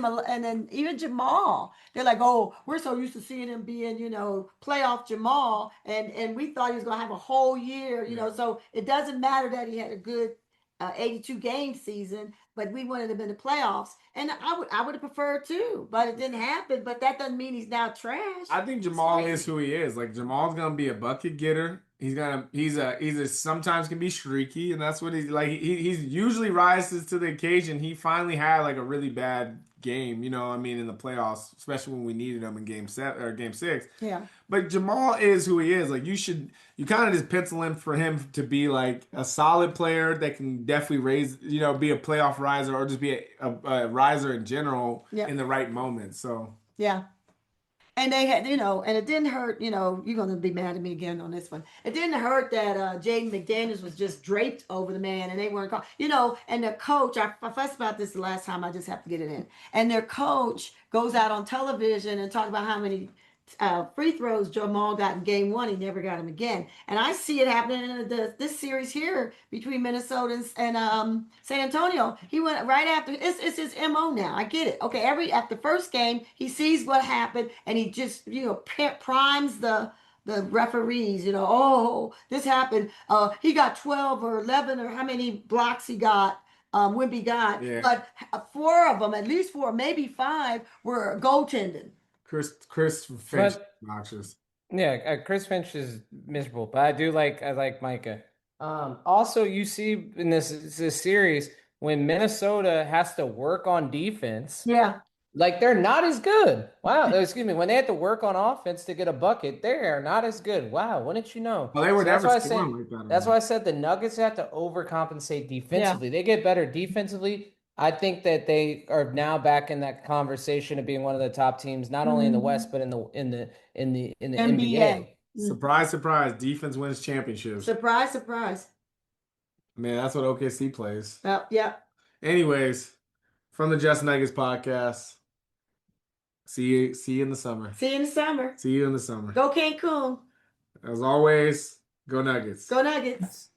then even Jamal, they're like, "Oh, we're so used to seeing him being, playoff Jamal, and we thought he was gonna have a whole year, Yeah. So it doesn't matter that he had a good 82 game season, but we wanted him in the playoffs, and I would have preferred too, but it didn't happen. But that doesn't mean he's now trash. I think It's Jamal is crazy. who he is. Like Jamal's gonna be a bucket getter. He's a sometimes can be streaky, and that's what he's like. He's usually rises to the occasion. He finally had like a really bad game, I mean, in the playoffs, especially when we needed him in game 6. Yeah, But Jamal is who he is. Like you kind of just pencil in for him to be like a solid player that can definitely be a playoff riser or just be a riser in general yeah, in the right moment. So yeah. And they had, and it didn't hurt, you're going to be mad at me again on this one. It didn't hurt that Jaden McDaniels was just draped over the man and they weren't called, and the coach, I fussed about this the last time, I just have to get it in. And their coach goes out on television and talk about how many free throws Jamal got in game 1. He never got him again. And I see it happening in this series here between Minnesota and San Antonio. He went right after. It's his MO now. I get it. Okay, after the first game, he sees what happened and he just primes the referees. Oh, this happened. He got 12 or 11 or how many blocks he got. Wimby got, yeah, but 4 of them, at least 4, maybe 5, were goaltending. Chris Finch But obnoxious. Yeah, Chris Finch is miserable, but I like Micah. Also, you see in this series when Minnesota has to work on defense, Yeah. like they're not as good. Wow, excuse me, when they have to work on offense to get a bucket, they are not as good. Wow, wouldn't you know? Well, they were So that's never why I said scoring like that. that's why I said the Nuggets have to overcompensate Yeah. defensively. They get better defensively. I think that they are now back in that conversation of being one of the top teams, not only in the Mhm. West, but in the NBA. NBA. Surprise, surprise. Defense wins championships. Surprise, surprise. Man, that's what OKC plays. Yep, yep. Anyways, from the Just Nuggets podcast. See you in the summer. See you in the summer. See you in the summer. Go Cancun. As always, go Nuggets. Go Nuggets.